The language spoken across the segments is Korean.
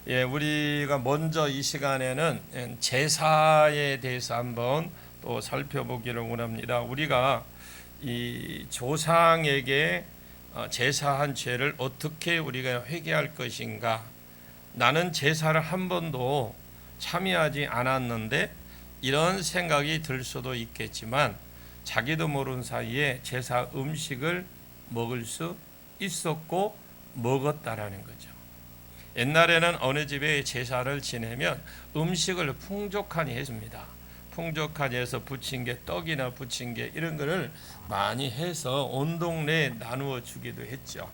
우리가 먼저 이 시간에는 제사에 대해서 한번 또 살펴보기를 원합니다. 우리가 이 조상에게 제사한 죄를 어떻게 우리가 회개할 것인가? 나는 제사를 한 번도 참여하지 않았는데 이런 생각이 들 수도 있겠지만 자기도 모르는 사이에 제사 음식을 먹을 수 있었고 먹었다라는 거죠. 옛날에는 어느 집에 제사를 지내면 음식을 풍족하니 했습니다. 풍족하니 해서 부친 게 떡이나 부친 게 이런 거를 많이 해서 온 동네에 나누어 주기도 했죠.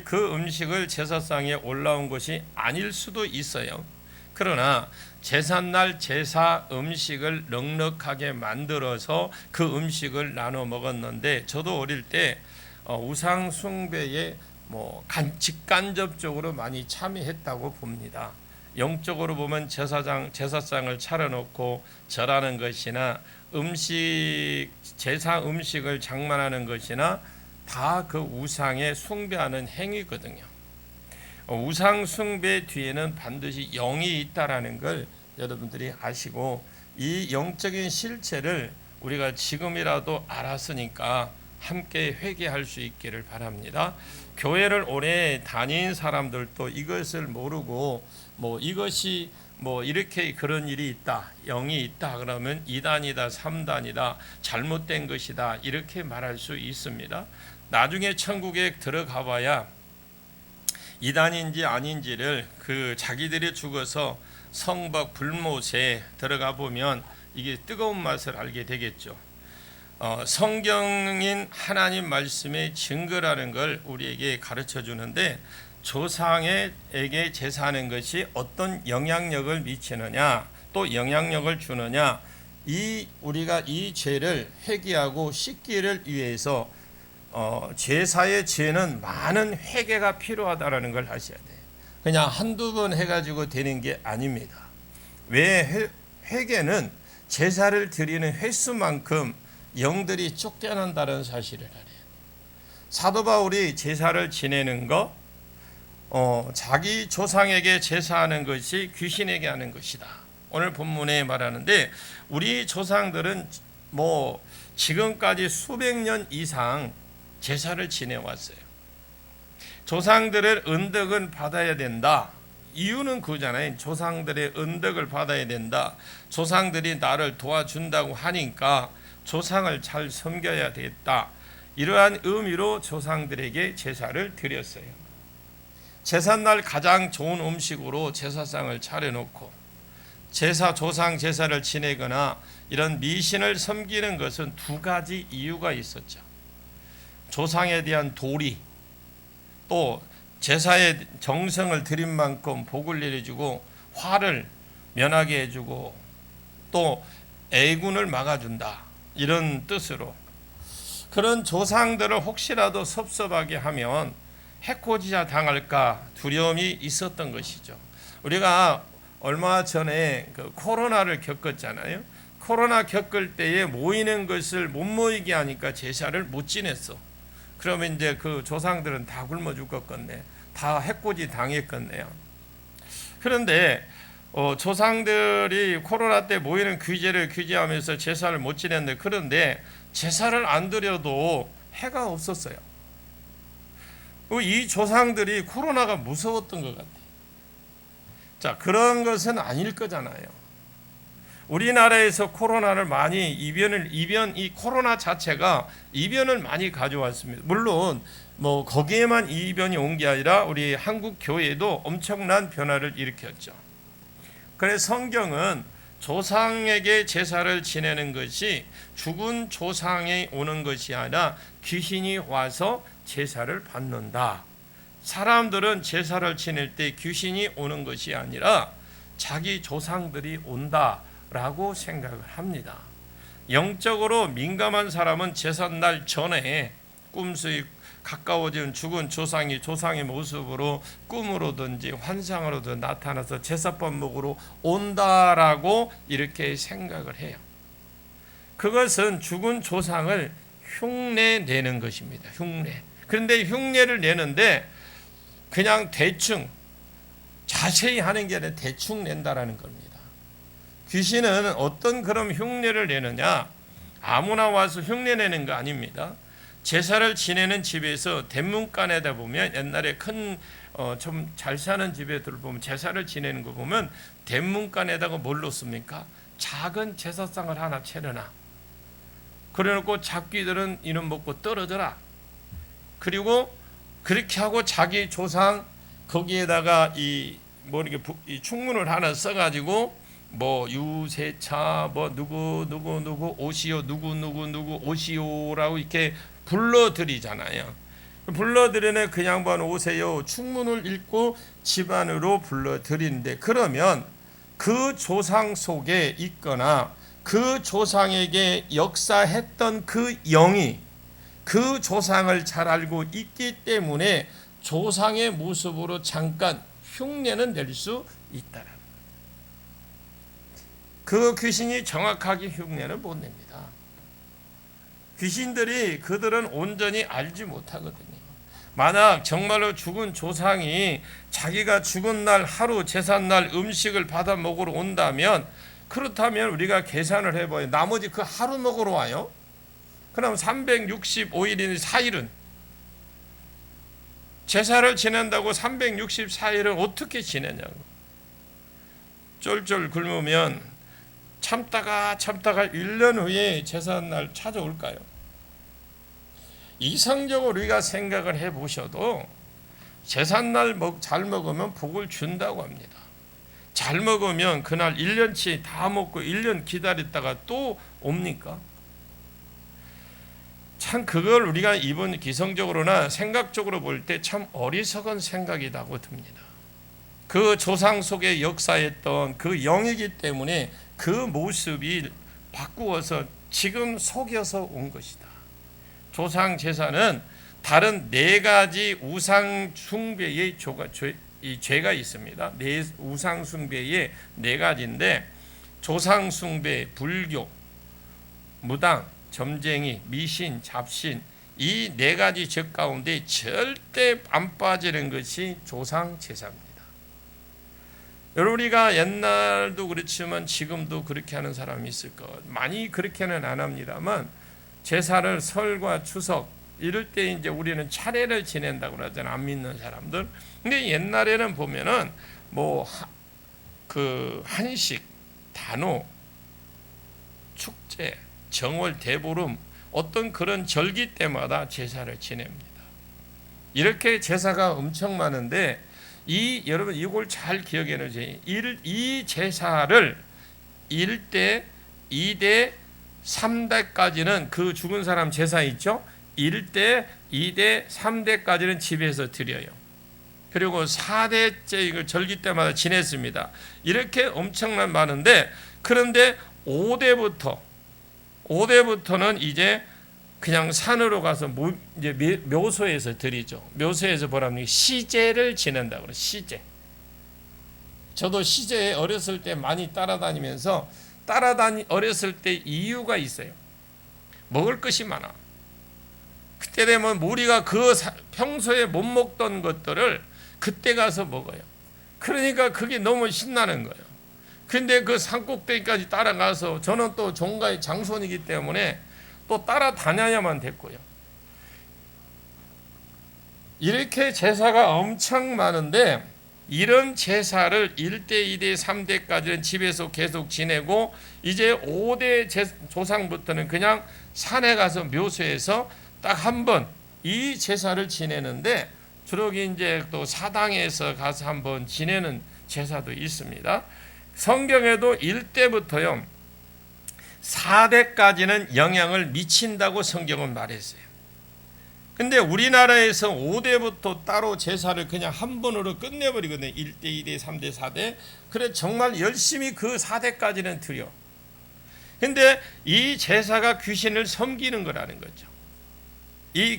그 음식을 제사상에 올라온 것이 아닐 수도 있어요. 그러나 제삿날 제사 음식을 넉넉하게 만들어서 그 음식을 나눠 먹었는데, 저도 어릴 때 우상 숭배에 직간접적으로 많이 참여했다고 봅니다. 영적으로 보면 제사상을 차려놓고 절하는 것이나 제사 음식을 장만하는 것이나 다 그 우상에 숭배하는 행위거든요. 우상 숭배 뒤에는 반드시 영이 있다라는 걸 여러분들이 아시고, 이 영적인 실체를 우리가 지금이라도 알았으니까 함께 회개할 수 있기를 바랍니다. 교회를 오래 다닌 사람들도 이것을 모르고 이것이 이렇게 그런 일이 있다, 영이 있다 그러면 2단이다 3단이다 잘못된 것이다 이렇게 말할 수 있습니다. 나중에 천국에 들어가 봐야 2단인지 아닌지를 자기들이 죽어서 성박 불못에 들어가 보면 이게 뜨거운 맛을 알게 되겠죠. 성경인 하나님 말씀의 증거라는 걸 우리에게 가르쳐 주는데, 조상에게 제사하는 것이 어떤 영향력을 미치느냐, 또 영향력을 주느냐, 우리가 이 죄를 회개하고 씻기를 위해서 제사의 죄는 많은 회개가 필요하다라는 걸 아셔야 돼요. 그냥 한두 번 해가지고 되는 게 아닙니다. 왜 회개는 제사를 드리는 횟수만큼 영들이 쫓겨난다는 사실을 알아요. 사도 바울이 제사를 지내는 거, 자기 조상에게 제사하는 것이 귀신에게 하는 것이다. 오늘 본문에 말하는데, 우리 조상들은 지금까지 수백 년 이상 제사를 지내왔어요. 조상들의 은덕은 받아야 된다. 이유는 그거잖아요. 조상들의 은덕을 받아야 된다. 조상들이 나를 도와준다고 하니까 조상을 잘 섬겨야 됐다. 이러한 의미로 조상들에게 제사를 드렸어요. 제삿날 가장 좋은 음식으로 제사상을 차려놓고 조상 제사를 지내거나 이런 미신을 섬기는 것은 두 가지 이유가 있었죠. 조상에 대한 도리, 또 제사에 정성을 들인 만큼 복을 내려주고 화를 면하게 해주고 또 애군을 막아준다, 이런 뜻으로 그런 조상들을 혹시라도 섭섭하게 하면 해코지가 당할까 두려움이 있었던 것이죠. 우리가 얼마 전에 코로나를 겪었잖아요. 코로나 겪을 때에 모이는 것을 못 모이게 하니까 제사를 못 지냈어. 그러면 이제 그 조상들은 다 굶어 죽었겠네. 다 해코지 당했겠네요. 그런데 조상들이 코로나 때 모이는 규제를 규제하면서 제사를 못 지냈는데, 그런데 제사를 안 드려도 해가 없었어요. 이 조상들이 코로나가 무서웠던 것 같아요. 자, 그런 것은 아닐 거잖아요. 우리나라에서 코로나를 많이 이 코로나 자체가 이변을 많이 가져왔습니다. 물론 거기에만 이변이 온 게 아니라 우리 한국 교회도 엄청난 변화를 일으켰죠. 그래서 성경은 조상에게 제사를 지내는 것이 죽은 조상이 오는 것이 아니라 귀신이 와서 제사를 받는다. 사람들은 제사를 지낼 때 귀신이 오는 것이 아니라 자기 조상들이 온다라고 생각을 합니다. 영적으로 민감한 사람은 제삿날 전에 꿈속에 가까워진 죽은 조상의 모습으로 꿈으로든지 환상으로든 나타나서 제사밥 먹으러 온다라고 이렇게 생각을 해요. 그것은 죽은 조상을 흉내내는 것입니다. 흉내. 그런데 흉내를 내는데 그냥 대충 자세히 하는 게 아니라 대충 낸다라는 겁니다. 귀신은 어떤 그런 흉내를 내느냐, 아무나 와서 흉내 내는 거 아닙니다. 제사를 지내는 집에서 대문간에다 보면 옛날에 큰 좀 잘 사는 집에들 보면 제사를 지내는 거 보면 대문간에다가 뭘 놓습니까? 작은 제사상을 하나 차려놔. 그래놓고 잡귀들은 이놈 먹고 떨어져라. 그리고 그렇게 하고 자기 조상 거기에다가 이 충문을 하나 써가지고 뭐 유세차 뭐 누구 오시오 누구 오시오라고 이렇게 불러드리잖아요. 불러드리네 그 양반 오세요. 충문을 읽고 집안으로 불러드리는데, 그러면 그 조상 속에 있거나 그 조상에게 역사했던 그 영이 그 조상을 잘 알고 있기 때문에 조상의 모습으로 잠깐 흉내는 낼 수 있다라는 거예요. 그 귀신이 정확하게 흉내는 못 냅니다. 귀신들이 그들은 온전히 알지 못하거든요. 만약 정말로 죽은 조상이 자기가 죽은 날 하루 제삿날 음식을 받아 먹으러 온다면, 그렇다면 우리가 계산을 해봐요. 나머지 그 하루 먹으러 와요? 그럼 365일인 4일은 제사를 지낸다고 364일을 어떻게 지내냐고. 쫄쫄 굶으면 참다가 1년 후에 제삿날 찾아올까요? 이성적으로 우리가 생각을 해보셔도 제삿날 잘 먹으면 복을 준다고 합니다. 잘 먹으면 그날 1년치 다 먹고 1년 기다렸다가 또 옵니까? 참 그걸 우리가 이번 기성적으로나 생각적으로 볼 때 참 어리석은 생각이라고 듭니다. 그 조상 속에 역사했던 그 영이기 때문에 그 모습이 바꾸어서 지금 속여서 온 것이다. 조상 제사는 다른 4가지 우상 숭배의 죄가 있습니다. 우상 숭배의 4가지인데, 조상 숭배, 불교, 무당, 점쟁이, 미신, 잡신, 이 4가지 죄 가운데 절대 안 빠지는 것이 조상 제사입니다. 여러분, 우리가 옛날도 그렇지만 지금도 그렇게 하는 사람이 있을 것, 많이 그렇게는 안 합니다만, 제사를 설과 추석 이럴 때 이제 우리는 차례를 지낸다고 그러잖아요. 안 믿는 사람들. 근데 옛날에는 보면은 뭐 그 한식, 단오, 축제, 정월, 대보름 어떤 그런 절기 때마다 제사를 지냅니다. 이렇게 제사가 엄청 많은데, 여러분 이걸 잘 기억해 놓으세요. 이 제사를 1대, 2대, 3대까지는 그 죽은 사람 제사 있죠? 1대, 2대, 3대까지는 집에서 드려요. 그리고 4대째 이걸 절기 때마다 지냈습니다. 이렇게 엄청난 많은데, 그런데 5대부터는 이제 그냥 산으로 가서 이제 묘소에서 드리죠. 묘소에서 뭐랍니까? 시제를 지낸다고 그래요. 시제. 저도 시제에 어렸을 때 많이 따라다니면서 어렸을 때 이유가 있어요. 먹을 것이 많아. 그때 되면 우리가 평소에 못 먹던 것들을 그때 가서 먹어요. 그러니까 그게 너무 신나는 거예요. 근데 그 산꼭대기까지 따라가서, 저는 또 종가의 장손이기 때문에 또 따라다녀야만 됐고요. 이렇게 제사가 엄청 많은데, 이런 제사를 1대, 2대, 3대까지는 집에서 계속 지내고, 이제 5대 조상부터는 그냥 산에 가서 묘소에서 딱 한 번 이 제사를 지내는데, 주로 이제 또 사당에서 가서 한번 지내는 제사도 있습니다. 성경에도 1대부터요 4대까지는 영향을 미친다고 성경은 말했어요. 근데 우리나라에서 5대부터 따로 제사를 그냥 한 번으로 끝내버리거든요. 1대, 2대, 3대, 4대. 그래 정말 열심히 그 4대까지는 드려. 근데 이 제사가 귀신을 섬기는 거라는 거죠. 이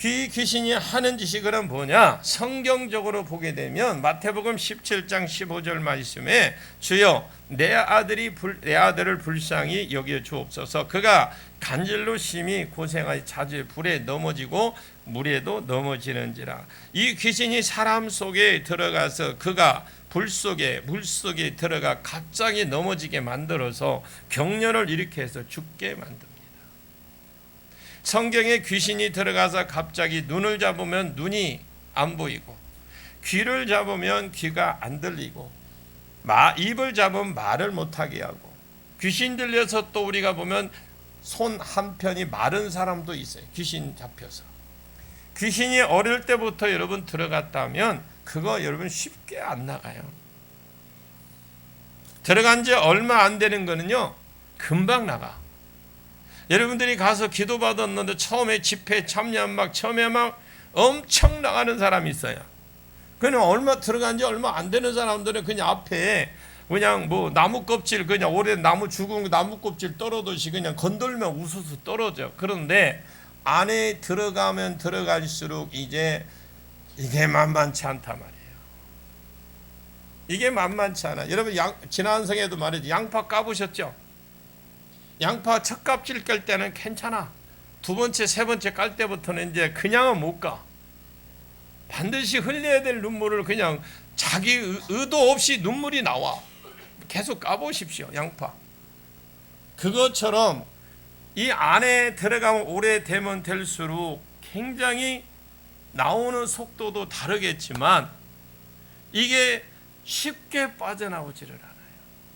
귀신이 하는 짓이 그럼 뭐냐? 성경적으로 보게 되면 마태복음 17장 15절 말씀에 주여 내 아들을 불쌍히 여겨 주옵소서. 그가 간질로 심히 고생하여 자주 불에 넘어지고 물에도 넘어지는지라. 이 귀신이 사람 속에 들어가서 그가 불 속에 물 속에 들어가 갑자기 넘어지게 만들어서 경련을 일으켜서 죽게 만듭니다. 성경에 귀신이 들어가서 갑자기 눈을 잡으면 눈이 안 보이고, 귀를 잡으면 귀가 안 들리고, 입을 잡으면 말을 못하게 하고, 귀신 들려서 또 우리가 보면 손 한편이 마른 사람도 있어요. 귀신 잡혀서. 귀신이 어릴 때부터 여러분 들어갔다면 그거 여러분 쉽게 안 나가요. 들어간 지 얼마 안 되는 거는요 금방 나가. 여러분들이 가서 기도받았는데 처음에 집회 참여한 처음에 막 엄청 나가는 사람이 있어요. 그냥 들어간 지 얼마 안 되는 사람들은 그냥 앞에 그냥 뭐 나무 껍질, 그냥 오래 죽은 나무 껍질 떨어듯이 그냥 건들면 우수수 떨어져. 그런데 안에 들어가면 들어갈수록 이게 만만치 않단 말이에요. 이게 만만치 않아. 여러분 지난 성에도 말했죠. 양파 까보셨죠? 양파 첫 껍질 깔 때는 괜찮아. 두 번째, 세 번째 깔 때부터는 이제 그냥은 못 가. 반드시 흘려야 될 눈물을 그냥 자기 의도 없이 눈물이 나와. 계속 까보십시오. 양파. 그것처럼 이 안에 들어가면 오래되면 될수록 굉장히 나오는 속도도 다르겠지만 이게 쉽게 빠져나오지를 않아요.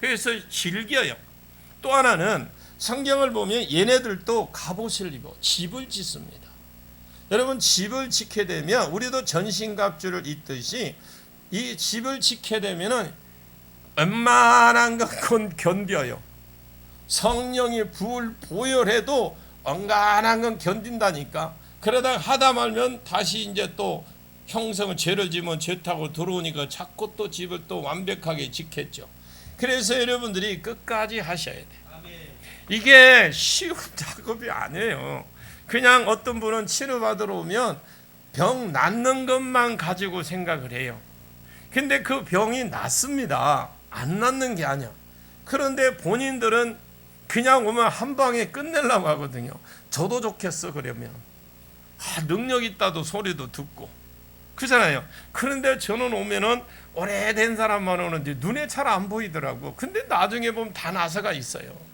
그래서 즐겨요. 또 하나는 성경을 보면 얘네들도 갑옷을 입어 집을 짓습니다. 여러분 집을 짓게 되면 우리도 전신갑주를 입듯이 이 집을 짓게 되면은 웬만한 건 견뎌요. 성령이 보혈해도 엉간한 건 견딘다니까. 그러다가 하다 말면 다시 이제 또 형성을 죄를 지면 죄 타고 들어오니까 자꾸 또 집을 또 완벽하게 짓겠죠. 그래서 여러분들이 끝까지 하셔야 돼요. 이게 쉬운 작업이 아니에요. 그냥 어떤 분은 치료받으러 오면 병 낫는 것만 가지고 생각을 해요. 근데 그 병이 낫습니다. 안 낫는 게 아니야. 그런데 본인들은 그냥 오면 한 방에 끝내려고 하거든요. 저도 좋겠어 그러면. 능력 있다도 소리도 듣고 그잖아요. 그런데 저는 오면은 오래된 사람만 오는데 눈에 잘 안 보이더라고. 근데 나중에 보면 다 나서가 있어요.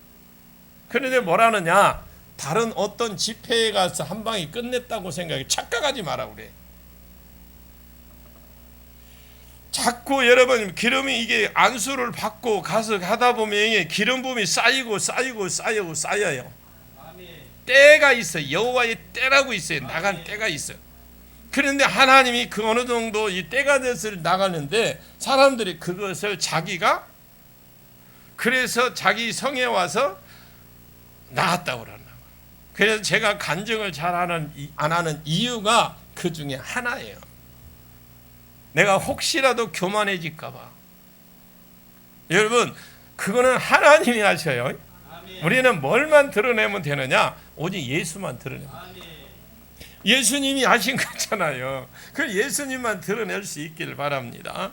그런데 뭐라느냐, 다른 어떤 집회에 가서 한 방에 끝냈다고 생각해. 착각하지 마라 그래. 자꾸 여러분 기름이 이게 안수를 받고 가서 하다 보면 이게 기름 부음이 쌓이고 쌓여요. 때가 있어요. 여호와의 때라고 있어요. 나간 때가 있어요. 그런데 하나님이 그 어느 정도 이 때가 돼서 나가는데 사람들이 그것을 자기가 그래서 자기 성에 와서 나갔다고 그러나. 그래서 제가 간증을 안 하는 이유가 그 중에 하나예요. 내가 혹시라도 교만해질까 봐. 여러분 그거는 하나님이 하셔요. 우리는 뭘만 드러내면 되느냐? 오직 예수만 드러내면 돼요. 예수님이 하신 거잖아요. 그 예수님만 드러낼 수 있기를 바랍니다.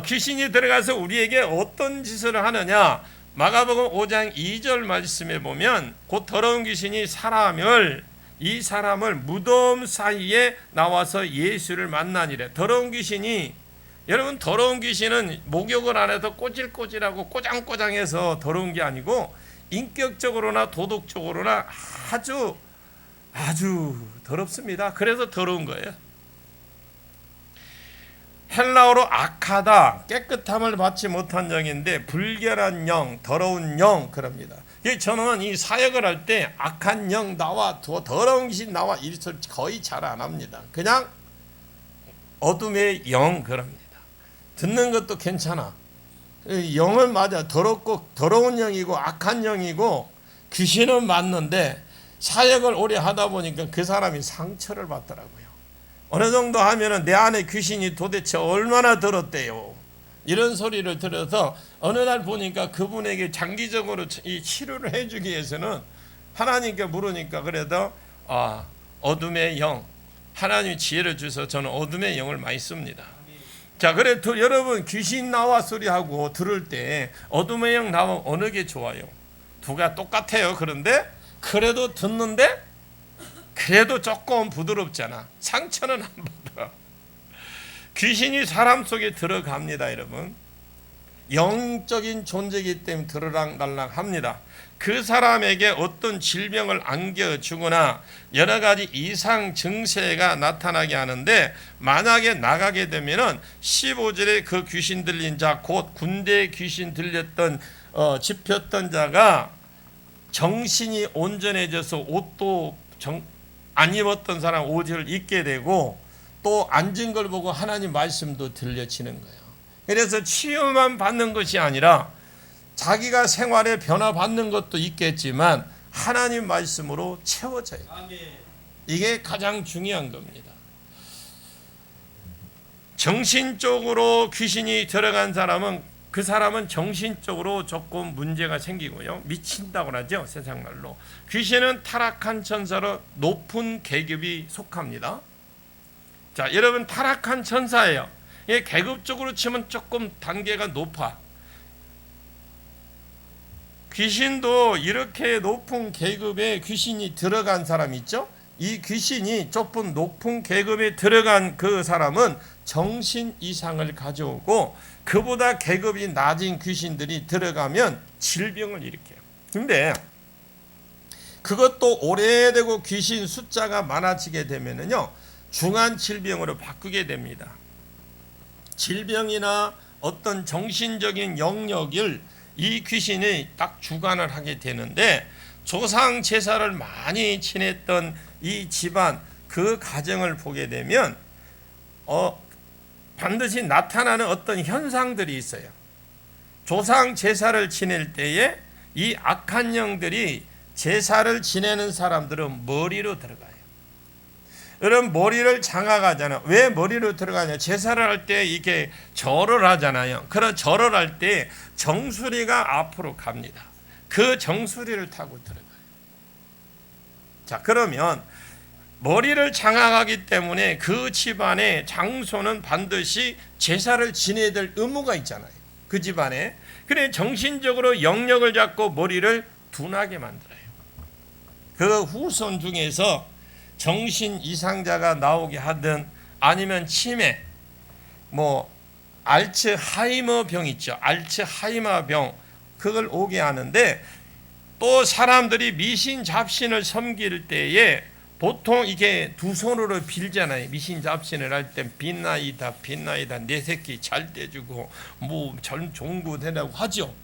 귀신이 들어가서 우리에게 어떤 짓을 하느냐? 마가복음 5장 2절 말씀에 보면 곧 더러운 귀신이 이 사람을 무덤 사이에 나와서 예수를 만나니래. 더러운 귀신이, 여러분 더러운 귀신은 목욕을 안 해서 꼬질꼬질하고 꼬장꼬장해서 더러운 게 아니고 인격적으로나 도덕적으로나 아주 더럽습니다. 그래서 더러운 거예요. 헬라어로 악하다, 깨끗함을 받지 못한 영인데 불결한 영, 더러운 영 그럽니다. 저는 이 사역을 할 때 악한 영 나와, 더러운 귀신 나와 이 소리 거의 잘 안 합니다. 그냥 어둠의 영 그럽니다. 듣는 것도 괜찮아. 영은 맞아. 더러운 영이고 악한 영이고 귀신은 맞는데 사역을 오래 하다 보니까 그 사람이 상처를 받더라고요. 어느 정도 하면은 내 안에 귀신이 도대체 얼마나 들었대요. 이런 소리를 들어서 어느 날 보니까 그분에게 장기적으로 이 치료를 해주기 위해서는 하나님께 물으니까 그래도 어둠의 영, 하나님이 지혜를 주셔서 저는 어둠의 영을 많이 씁니다. 자, 그래 여러분 귀신 나와 소리하고 들을 때 어둠의 영 나오면 어느 게 좋아요? 두가 똑같아요. 그런데 그래도 듣는데 그래도 조금 부드럽잖아. 상처는 안 받아. 귀신이 사람 속에 들어갑니다, 여러분. 영적인 존재이기 때문에 들어랑달랑 합니다. 그 사람에게 어떤 질병을 안겨주거나 여러 가지 이상 증세가 나타나게 하는데, 만약에 나가게 되면은 15절에 그 귀신 들린 자, 곧 군대에 귀신 들렸던 집혔던 자가 정신이 온전해져서 옷도 안 입었던 사람 옷을 입게 되고, 또 앉은 걸 보고 하나님 말씀도 들려지는 거예요. 그래서 치유만 받는 것이 아니라 자기가 생활에 변화 받는 것도 있겠지만 하나님 말씀으로 채워져요. 이게 가장 중요한 겁니다. 정신적으로 귀신이 들어간 사람은 그 사람은 정신적으로 조금 문제가 생기고요. 미친다고 하죠, 세상말로. 귀신은 타락한 천사로 높은 계급이 속합니다. 자, 여러분 타락한 천사예요. 예, 계급적으로 치면 조금 단계가 높아. 귀신도 이렇게 높은 계급에 귀신이 들어간 사람 있죠? 이 귀신이 조금 높은 계급에 들어간 그 사람은 정신 이상을 가져오고, 그보다 계급이 낮은 귀신들이 들어가면 질병을 일으켜요. 근데 그것도 오래되고 귀신 숫자가 많아지게 되면은요, 중한 질병으로 바꾸게 됩니다. 질병이나 어떤 정신적인 영역을 이 귀신이 딱 주관을 하게 되는데, 조상 제사를 많이 지냈던 이 집안 그 가정을 보게 되면 반드시 나타나는 어떤 현상들이 있어요. 조상 제사를 지낼 때에 이 악한 영들이 제사를 지내는 사람들은 머리로 들어가요. 여러분 머리를 장악하잖아요. 왜 머리로 들어가냐? 제사를 할 때 이게 절을 하잖아요. 그런 절을 할 때 정수리가 앞으로 갑니다. 그 정수리를 타고 들어가요. 자, 그러면 머리를 장악하기 때문에 그 집안의 장소는 반드시 제사를 지내야 될 의무가 있잖아요. 그 집안에. 그래 정신적으로 영역을 잡고 머리를 둔하게 만들어요. 그 후손 중에서 정신 이상자가 나오게 하든 아니면 치매, 알츠하이머 병 있죠. 알츠하이머 병, 그걸 오게 하는데, 또 사람들이 미신 잡신을 섬길 때에 보통 이게 두 손으로 빌잖아요. 미신 잡신을 할 때 빛나이다 빛나이다 내 새끼 잘 떼주고 전 종구 되라고 하죠.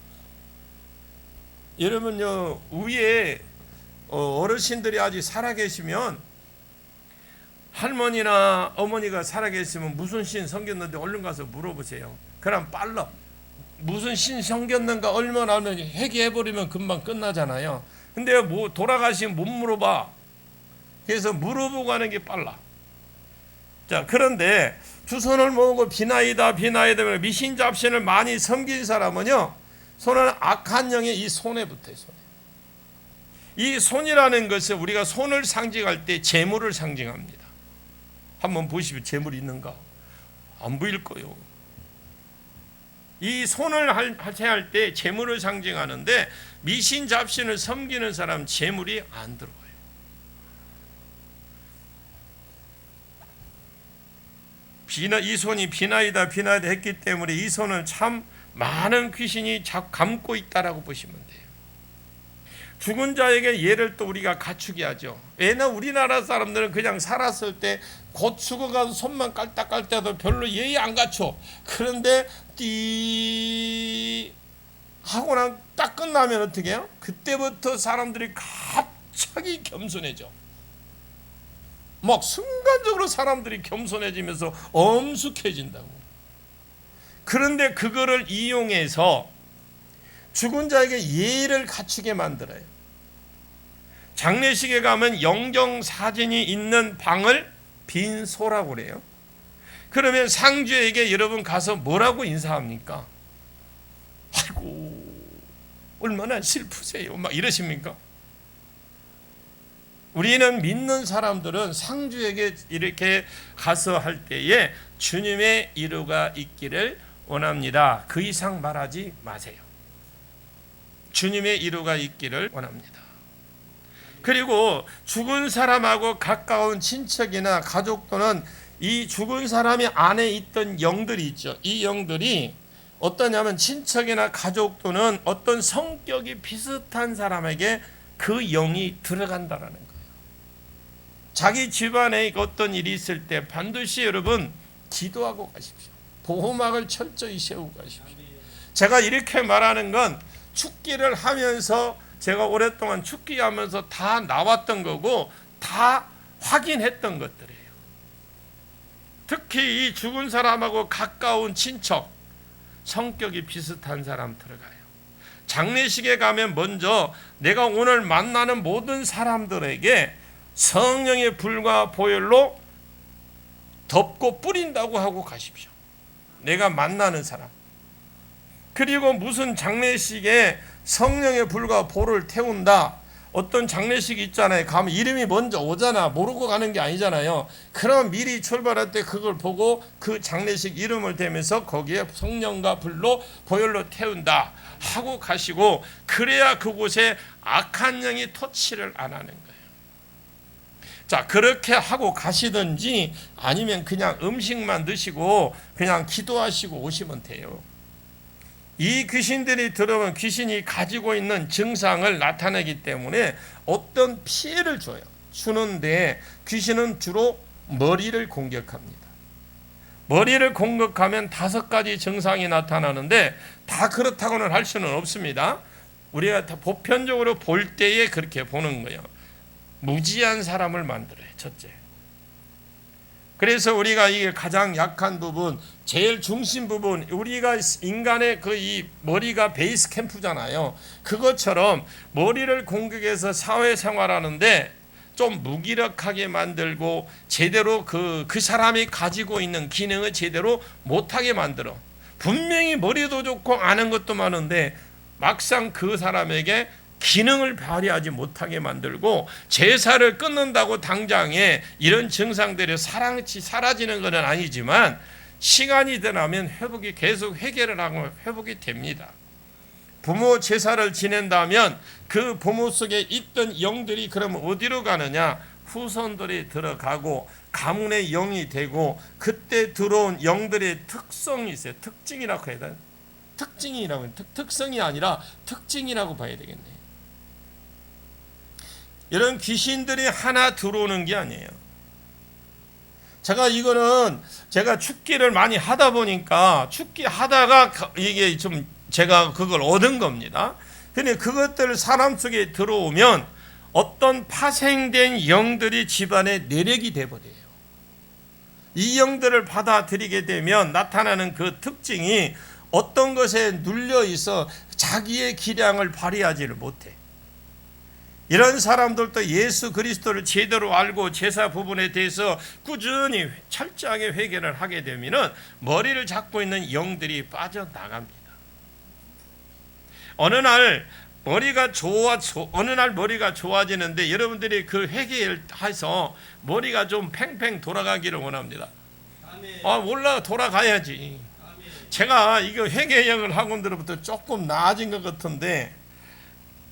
여러분요, 위에 어르신들이 아직 살아계시면, 할머니나 어머니가 살아계시면 무슨 신 섬겼는데 얼른 가서 물어보세요. 그럼 빨라. 무슨 신 섬겼는가 얼마나 알면 회개해버리면 금방 끝나잖아요. 근데 돌아가시면 못 물어봐. 그래서 물어보고 하는 게 빨라. 자, 그런데 두 손을 모으고 비나이다 비나이다 미신 잡신을 많이 섬긴 사람은요, 손은 악한 영의 이 손에 붙어요. 손에. 이 손이라는 것은 우리가 손을 상징할 때 재물을 상징합니다. 한번 보시면 재물이 있는가? 안 보일 거예요. 이 손을 할 때 재물을 상징하는데, 미신 잡신을 섬기는 사람 재물이 안 들어와요. 이 손이 비나이다 비나이다 했기 때문에 이 손을 참 많은 귀신이 감고 있다라고 보시면 돼요. 죽은 자에게 예를 또 우리가 갖추게 하죠. 왜냐, 우리나라 사람들은 그냥 살았을 때 곧 죽어가서 손만 깔딱깔딱해도 별로 예의 안 갖춰. 그런데 띠 하고 딱 끝나면 어떻게 해요? 그때부터 사람들이 갑자기 겸손해져. 막 순간적으로 사람들이 겸손해지면서 엄숙해진다고. 그런데 그거를 이용해서 죽은 자에게 예의를 갖추게 만들어요. 장례식에 가면 영정 사진이 있는 방을 빈소라고 그래요. 그러면 상주에게 여러분 가서 뭐라고 인사합니까? 아이고 얼마나 슬프세요 막 이러십니까? 우리는 믿는 사람들은 상주에게 이렇게 가서 할 때에 주님의 이루가 있기를 원합니다. 그 이상 말하지 마세요. 주님의 이루가 있기를 원합니다. 그리고 죽은 사람하고 가까운 친척이나 가족 또는 이 죽은 사람이 안에 있던 영들이 있죠. 이 영들이 어떠냐면 친척이나 가족 또는 어떤 성격이 비슷한 사람에게 그 영이 들어간다라는 거예요. 자기 집안에 어떤 일이 있을 때 반드시 여러분 기도하고 가십시오. 보호막을 철저히 세우고 가십시오. 제가 이렇게 말하는 건 축기를 하면서 제가 오랫동안 축기하면서 다 나왔던 거고 다 확인했던 것들이에요. 특히 이 죽은 사람하고 가까운 친척, 성격이 비슷한 사람 들어가요. 장례식에 가면 먼저 내가 오늘 만나는 모든 사람들에게 성령의 불과 보혈로 덮고 뿌린다고 하고 가십시오. 내가 만나는 사람. 그리고 무슨 장례식에 성령의 불과 보를 태운다. 어떤 장례식이 있잖아요. 가면 이름이 먼저 오잖아. 모르고 가는 게 아니잖아요. 그럼 미리 출발할 때 그걸 보고 그 장례식 이름을 대면서 거기에 성령과 불로 보혈로 태운다 하고 가시고, 그래야 그곳에 악한 영이 터치를 안 하는 거예요. 자, 그렇게 하고 가시든지 아니면 그냥 음식만 드시고 그냥 기도하시고 오시면 돼요. 이 귀신들이 들어오면 귀신이 가지고 있는 증상을 나타내기 때문에 어떤 피해를 주는데 귀신은 주로 머리를 공격합니다. 머리를 공격하면 5가지 증상이 나타나는데 다 그렇다고는 할 수는 없습니다. 우리가 다 보편적으로 볼 때에 그렇게 보는 거예요. 무지한 사람을 만들어요. 첫째. 그래서 우리가 이게 가장 약한 부분, 제일 중심 부분, 우리가 인간의 그 이 머리가 베이스 캠프잖아요. 그것처럼 머리를 공격해서 사회생활하는데 좀 무기력하게 만들고 제대로 그 사람이 가지고 있는 기능을 제대로 못하게 만들어. 분명히 머리도 좋고 아는 것도 많은데 막상 그 사람에게 기능을 발휘하지 못하게 만들고, 제사를 끊는다고 당장에 이런 증상들이 사라지는 것은 아니지만 시간이 지나면 회복이 계속 해결을 하고 회복이 됩니다. 부모 제사를 지낸다면 그 부모 속에 있던 영들이 그러면 어디로 가느냐? 후손들이 들어가고 가문의 영이 되고, 그때 들어온 영들의 특성이 있어요. 특징이라고 해야 되나? 특성이 아니라 특징이라고 봐야 되겠네요. 이런 귀신들이 하나 들어오는 게 아니에요. 제가 축기를 많이 하다 보니까 축기 하다가 이게 좀 제가 그걸 얻은 겁니다. 근데 그것들 사람 속에 들어오면 어떤 파생된 영들이 집안에 내력이 돼버려요. 이 영들을 받아들이게 되면 나타나는 그 특징이 어떤 것에 눌려 있어 자기의 기량을 발휘하지를 못해. 이런 사람들도 예수 그리스도를 제대로 알고 제사 부분에 대해서 꾸준히 철저하게 회개를 하게 되면 머리를 잡고 있는 영들이 빠져나갑니다. 어느 날 머리가 좋아지는데 여러분들이 그 회개를 해서 머리가 좀 팽팽 돌아가기를 원합니다. 돌아가야지. 제가 이거 회개형을 학원들로부터 조금 나아진 것 같은데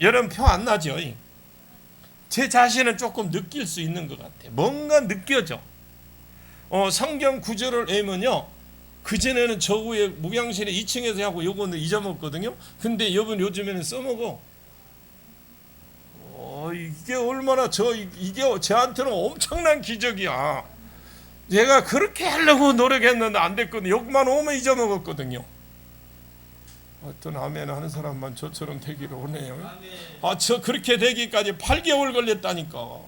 여러분 표 안 나죠? 제 자신은 조금 느낄 수 있는 것 같아요. 뭔가 느껴져. 성경 구절을 외면요. 그전에는 저 위에 목양실에 2층에서 하고 요거는 잊어먹거든요. 근데 여러분 요즘에는 써먹어. 이게 얼마나 이게 저한테는 엄청난 기적이야. 얘가 그렇게 하려고 노력했는데 안 됐거든요. 욕만 오면 잊어먹었거든요. 어떤 아멘 하는 사람만 저처럼 되기를 원해요. 저 그렇게 되기까지 8개월 걸렸다니까.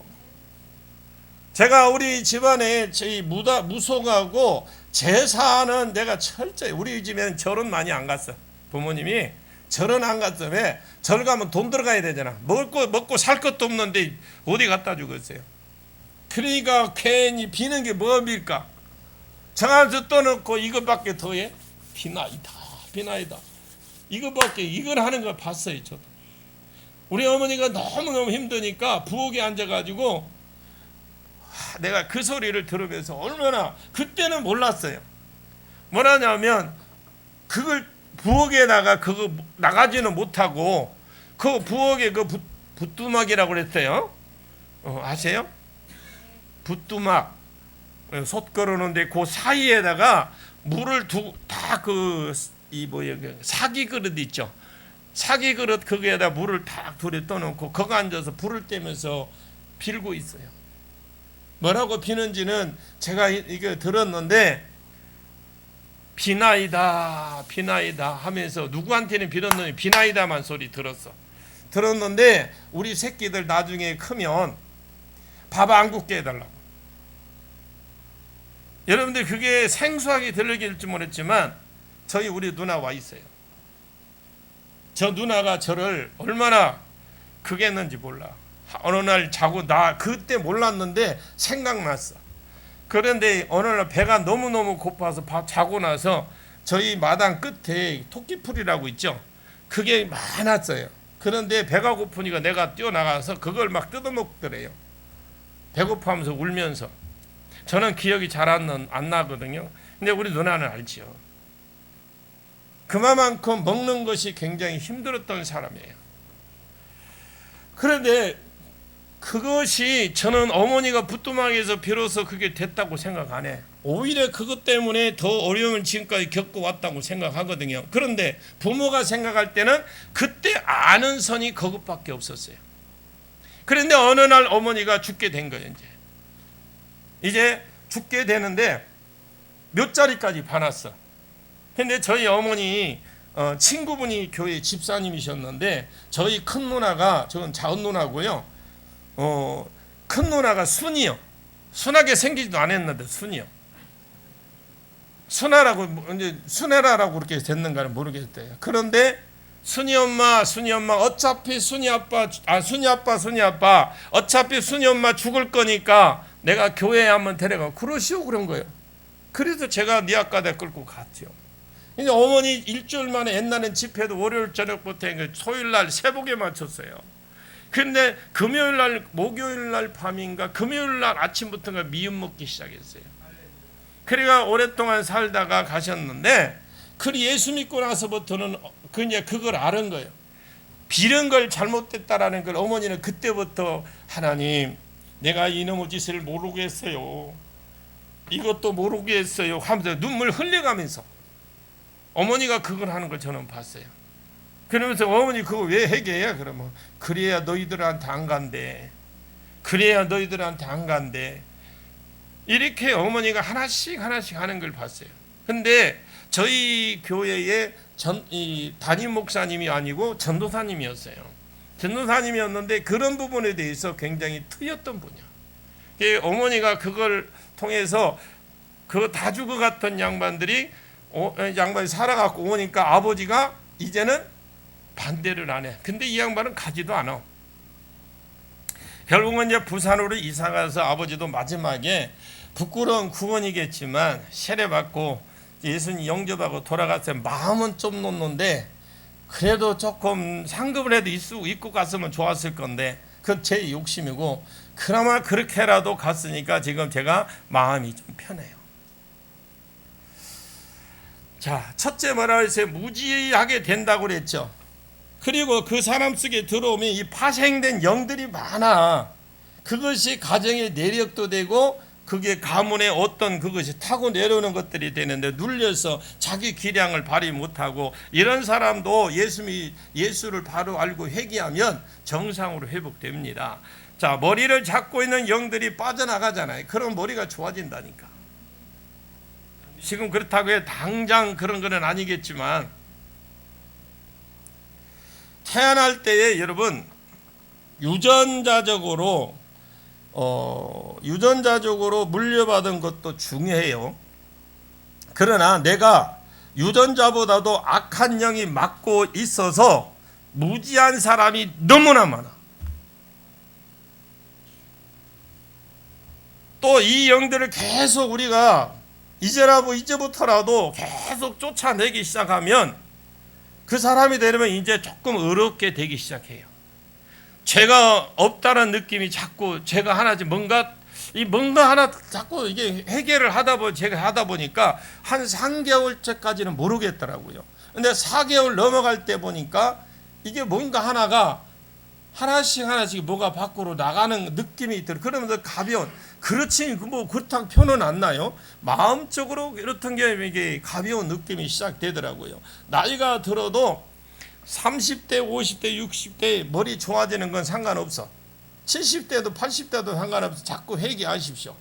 제가 우리 집안에 저희 무속하고 제사는 내가 철저히, 우리 집에는 절은 많이 안 갔어. 부모님이 절은 안 갔어. 왜? 절 가면 돈 들어가야 되잖아. 먹고 살 것도 없는데 어디 갖다 주겠어요. 그러니까 괜히 비는 게 뭡니까? 정한수 떠놓고 이것밖에 더해? 비나이다. 이걸 하는 걸 봤어요. 저도 우리 어머니가 너무너무 힘드니까 부엌에 앉아가지고 내가 그 소리를 들으면서 얼마나, 그때는 몰랐어요. 뭐라냐면 그걸 부엌에다가 그거 나가지는 못하고 그 부엌에 그 붓두막이라고 그랬어요. 아세요? 붓두막 솥 걸어놓는데 그 사이에다가 물을 다 사기 그릇 있죠. 사기 그릇 거기에다 물을 탁 둘이 떠놓고 거기 앉아서 불을 떼면서 빌고 있어요. 뭐라고 비는지는 제가 이거 들었는데, 비나이다 비나이다 하면서, 누구한테는 빌었느니 비나이다만 소리 들었는데 우리 새끼들 나중에 크면 밥 안 굽게 해달라고. 여러분들 그게 생소하게 들리길지 모르겠지만 저희 우리 누나 와 있어요. 저 누나가 저를 얼마나 크게 했는지 몰라. 어느 날 자고, 나 그때 몰랐는데 생각났어. 그런데 어느 날 배가 너무너무 고파서 자고 나서 저희 마당 끝에 토끼풀이라고 있죠. 그게 많았어요. 그런데 배가 고프니까 내가 뛰어나가서 그걸 막 뜯어먹더래요. 배고파하면서 울면서. 저는 기억이 잘 안 나거든요. 근데 우리 누나는 알지요. 그만큼 먹는 것이 굉장히 힘들었던 사람이에요. 그런데 그것이, 저는 어머니가 붓두막에서 비로소 그게 됐다고 생각 안 해. 오히려 그것 때문에 더 어려움을 지금까지 겪어왔다고 생각하거든요. 그런데 부모가 생각할 때는 그때 아는 선이 그것밖에 없었어요. 그런데 어느 날 어머니가 죽게 된 거예요. 이제 죽게 되는데 몇 자리까지 봐놨어. 근데 저희 어머니 친구분이 교회 집사님이셨는데, 저희 큰 누나가, 저건 작은 누나고요. 큰 누나가 순이요. 순하게 생기지도 않았는데 순이요. 순하라고, 이제 순해라라고 그렇게 됐는가는 모르겠대요. 그런데 순이 엄마 어차피 순이 아빠 어차피 순이 엄마 죽을 거니까 내가 교회에 한번 데려가 그러시오, 그런 거예요. 그래서 제가 니아까지 끌고 갔죠. 이제 어머니 일주일 만에, 옛날엔 집회도 월요일 저녁부터 토요일 날 새벽에 맞췄어요. 근데 금요일 날, 목요일 날 밤인가 금요일 날 아침부터가 미음 먹기 시작했어요. 그러니까 오랫동안 살다가 가셨는데, 그 예수 믿고 나서부터는 그냥 그걸 아는 거예요. 빌은 걸 잘못됐다라는 걸 어머니는 그때부터, 하나님 내가 이놈의 짓을 모르겠어요, 이것도 모르겠어요 하면서 눈물 흘려가면서 어머니가 그걸 하는 걸 저는 봤어요. 그러면서 어머니 그거 왜 회개해? 그러면 그래야 너희들한테 안 간대. 이렇게 어머니가 하나씩 하는 걸 봤어요. 근데 저희 교회의 담임 목사님이 아니고 전도사님이었어요. 전도사님이었는데 그런 부분에 대해서 굉장히 트였던 분이야. 어머니가 그걸 통해서 그 다 죽어갔던 양반이 살아갖고 오니까 아버지가 이제는 반대를 안 해. 근데 이 양반은 가지도 않아. 결국은 이제 부산으로 이사가서 아버지도 마지막에 부끄러운 구원이겠지만 세례받고 예수님 영접하고 돌아갔어요. 마음은 좀 놓는데 그래도 조금 상급을 해도 입고 갔으면 좋았을 건데, 그건 제 욕심이고, 그나마 그렇게라도 갔으니까 지금 제가 마음이 좀 편해요. 자, 첫째 뭐라 했어요? 무지하게 된다고 그랬죠. 그리고 그 사람 속에 들어오면 이 파생된 영들이 많아. 그것이 가정의 내력도 되고, 그게 가문의 어떤 그것이 타고 내려오는 것들이 되는데, 눌려서 자기 기량을 발휘 못하고, 이런 사람도 예수를 바로 알고 회개하면 정상으로 회복됩니다. 자, 머리를 잡고 있는 영들이 빠져나가잖아요. 그럼 머리가 좋아진다니까. 지금 그렇다고 해 당장 그런 건 아니겠지만, 태어날 때에 여러분 유전자적으로 물려받은 것도 중요해요. 그러나 내가 유전자보다도 악한 영이 맡고 있어서 무지한 사람이 너무나 많아. 또 이 영들을 계속 우리가 이제부터라도 계속 쫓아내기 시작하면 그 사람이 되려면 이제 조금 어렵게 되기 시작해요. 죄가 없다는 느낌이 자꾸 죄가 하나지 뭔가 하나 자꾸 이게 해결을 제가 하다 보니까 한 3개월째까지는 모르겠더라고요. 근데 4개월 넘어갈 때 보니까 이게 뭔가 하나가 하나씩 뭐가 밖으로 나가는 느낌이 들어. 그러면서 가벼운, 그렇지 뭐 그렇다고 표는 안 나요. 마음적으로 이렇던 게 이게 가벼운 느낌이 시작되더라고요. 나이가 들어도 30대, 50대, 60대 머리 좋아지는 건 상관없어. 70대도 80대도 상관없어. 자꾸 회개하십시오.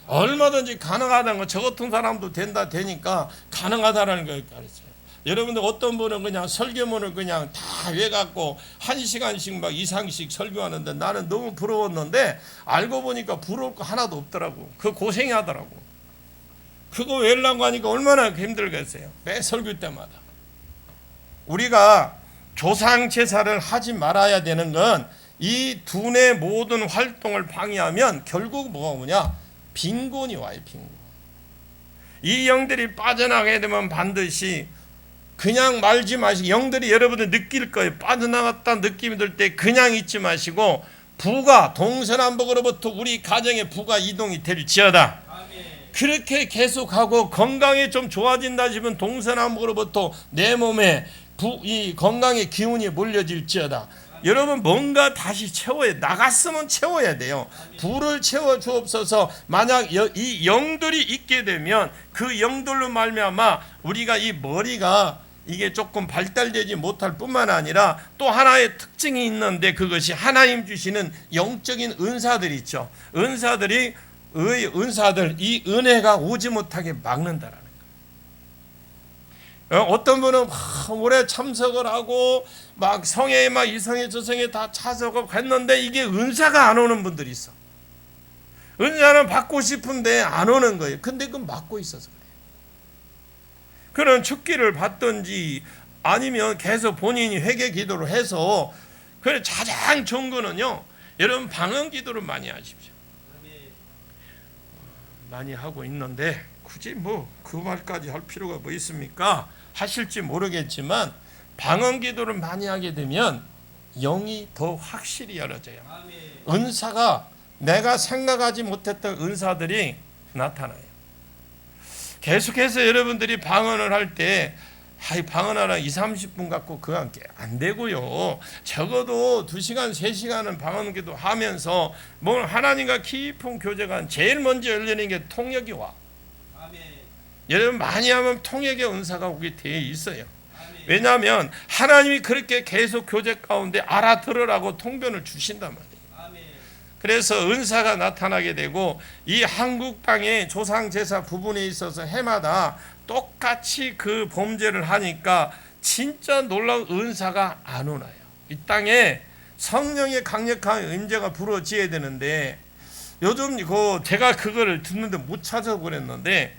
얼마든지 가능하다는 거, 저 같은 사람도 되니까 가능하다는 걸 가르쳐요. 여러분들 어떤 분은 그냥 설교문을 그냥 다 외갖고 1시간씩 막 이상씩 설교하는데 나는 너무 부러웠는데 알고 보니까 부러울 거 하나도 없더라고. 그 고생이 하더라고. 그거 외우려고 하니까 얼마나 힘들겠어요. 매 설교 때마다. 우리가 조상 제사를 하지 말아야 되는 건 이 두뇌 모든 활동을 방해하면 결국 뭐가 오냐? 빈곤이 와요. 빈곤. 이 영들이 빠져나가게 되면 반드시 그냥 말지 마시고, 영들이 여러분들 느낄 거예요. 빠져나갔다 느낌이 들 때 그냥 있지 마시고 부가 동서남북으로부터 우리 가정의 부가 이동이 될지어다. 그렇게 계속하고 건강이 좀 좋아진다 싶으면 동서남북으로부터 내 몸에 이 건강의 기운이 몰려질지어다. 여러분 뭔가 다시 채워야, 나갔으면 채워야 돼요. 불을 채워 주옵소서. 만약 이 영들이 있게 되면 그 영들로 말미암아 우리가 이 머리가 이게 조금 발달되지 못할 뿐만 아니라 또 하나의 특징이 있는데, 그것이 하나님 주시는 영적인 은사들이 있죠. 은사들 이 은혜가 오지 못하게 막는다라는 거예요. 어떤 분은 오래 참석을 하고 막 성에 막 이성에 저성에 다 차석을 했는데 이게 은사가 안 오는 분들이 있어. 은사는 받고 싶은데 안 오는 거예요. 근데 그건 막고 있어서 그래요. 그런 축기를 받든지 아니면 계속 본인이 회개 기도를 해서, 그래 가장 좋은 거는요, 여러분 방언 기도를 많이 하십시오. 많이 하고 있는데 굳이 뭐 그 말까지 할 필요가 뭐 있습니까? 하실지 모르겠지만 방언 기도를 많이 하게 되면 영이 더 확실히 열어져요. 은사가, 내가 생각하지 못했던 은사들이 나타나요. 계속해서 여러분들이 방언을 할 때 방언하라 20-30분 갖고 그거 안 되고요. 적어도 2시간, 3시간은 방언 기도 하면서 뭘 하나님과 깊은 교제가 제일 먼저 열리는 게 통역이 와. 아멘. 여러분 많이 하면 통역의 은사가 오게 돼 있어요. 아멘. 왜냐하면 하나님이 그렇게 계속 교제 가운데 알아들으라고 통변을 주신단 말이에요. 그래서 은사가 나타나게 되고, 이 한국 땅의 조상 제사 부분에 있어서 해마다 똑같이 그 범죄를 하니까 진짜 놀라운 은사가 안 오나요. 이 땅에 성령의 강력한 임재가 부러져야 되는데, 요즘 제가 그거를 듣는데 못 찾아보냈는데,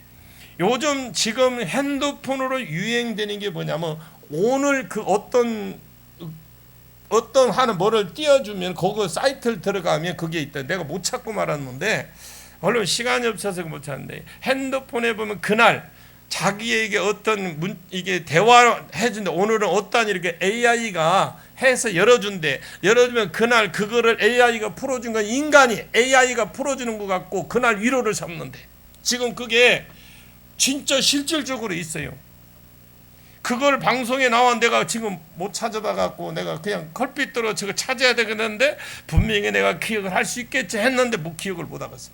요즘 지금 핸드폰으로 유행되는 게 뭐냐면, 오늘 그 어떤 하는 뭐를 띄워주면 거기 사이트를 들어가면 그게 있다. 내가 못 찾고 말았는데 얼른 시간이 없어서 못 찾는데, 핸드폰에 보면 그날 자기에게 어떤 이게 대화해준다. 오늘은 어떤 이렇게 AI가 해서 열어준대. 열어주면 그날 그거를 AI가 풀어준 건 인간이 AI가 풀어주는 것 같고 그날 위로를 삼는데, 지금 그게 진짜 실질적으로 있어요. 그걸 방송에 나와 내가 지금 못 찾아봐갖고 내가 그냥 컬빛으로 저거 찾아야 되겠는데 분명히 내가 기억을 할 수 있겠지 했는데 기억을 못 하겠어.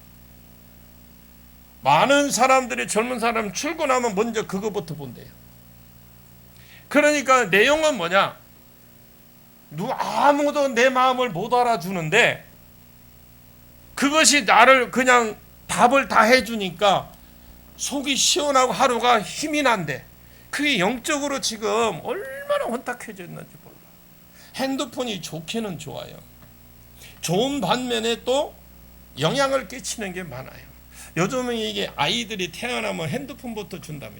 많은 사람들이, 젊은 사람 출근하면 먼저 그거부터 본대요. 그러니까 내용은 뭐냐? 아무도 내 마음을 못 알아주는데 그것이 나를 그냥 답을 다 해주니까 속이 시원하고 하루가 힘이 난대. 그게 영적으로 지금 얼마나 혼탁해졌는지 몰라. 핸드폰이 좋기는 좋아요. 좋은 반면에 또 영향을 끼치는 게 많아요. 요즘은 이게 아이들이 태어나면 핸드폰부터 준다며.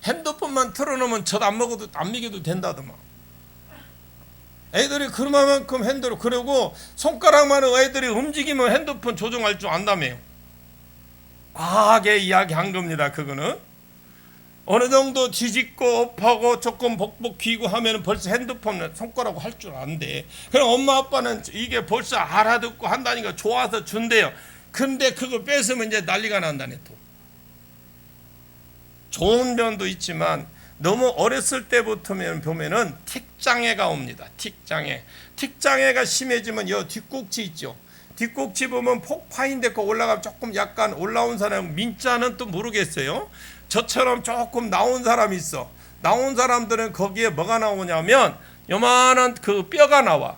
핸드폰만 틀어놓으면 젖 안 먹어도 안 먹여도 된다더만. 애들이 그만큼 핸드폰, 그리고 손가락만은 애들이 움직이면 핸드폰 조종할 줄 안다며요. 과하게 이야기한 겁니다. 그거는 어느 정도 뒤집고 업하고 조금 복복히고 하면 벌써 핸드폰 손가락으로 할 줄 안대. 그럼 엄마 아빠는 이게 벌써 알아듣고 한다니까 좋아서 준대요. 근데 그거 뺏으면 이제 난리가 난다네. 또 좋은 면도 있지만 너무 어렸을 때부터 보면은 틱장애가 옵니다. 틱장애가 심해지면 여 뒷꼭지 있죠. 뒷꼭지 보면 폭파인데 그 올라가면 조금 약간 올라온 사람, 민자는 또 모르겠어요. 저처럼 조금 나온 사람이 있어. 나온 사람들은 거기에 뭐가 나오냐면 요만한 그 뼈가 나와.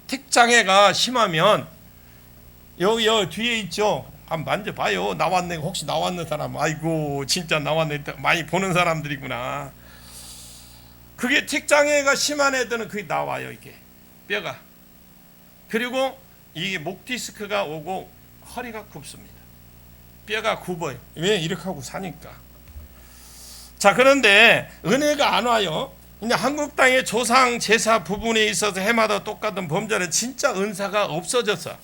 틱장애가 심하면 여기 뒤에 있죠. 한번 만져봐요. 나왔네. 혹시 나왔는 사람, 아이고 진짜 나왔네. 많이 보는 사람들이구나. 그게 틱장애가 심한 애들은 그게 나와요. 이게 뼈가. 그리고 이게 목 디스크가 오고 허리가 굽습니다. 뼈가 굽어요. 왜? 이렇게 하고 사니까. 자, 그런데 은혜가 안 와요. 이제 한국 땅의 조상 제사 부분에 있어서 해마다 똑같은 범죄는 진짜 은사가 없어졌어.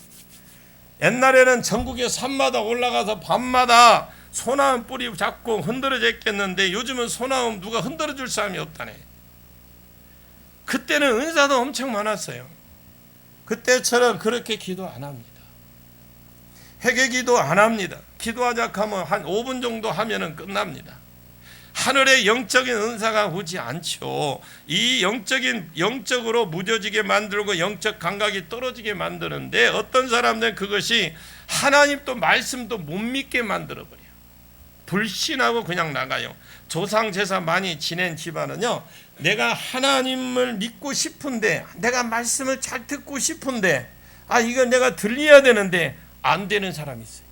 옛날에는 전국의 산마다 올라가서 밤마다 소나무 뿌리 잡고 흔들어졌겠는데 요즘은 소나무 누가 흔들어줄 사람이 없다네. 그때는 은사도 엄청 많았어요. 그때처럼 그렇게 기도 안 합니다. 회개기도 안 합니다. 기도하자 하면 한 5분 정도 하면은 끝납니다. 하늘의 영적인 은사가 오지 않죠. 이 영적으로 무뎌지게 만들고 영적 감각이 떨어지게 만드는데 어떤 사람들은 그것이 하나님도 말씀도 못 믿게 만들어버려요. 불신하고 그냥 나가요. 조상 제사 많이 지낸 집안은요, 내가 하나님을 믿고 싶은데, 내가 말씀을 잘 듣고 싶은데, 이거 내가 들려야 되는데 안 되는 사람이 있어요.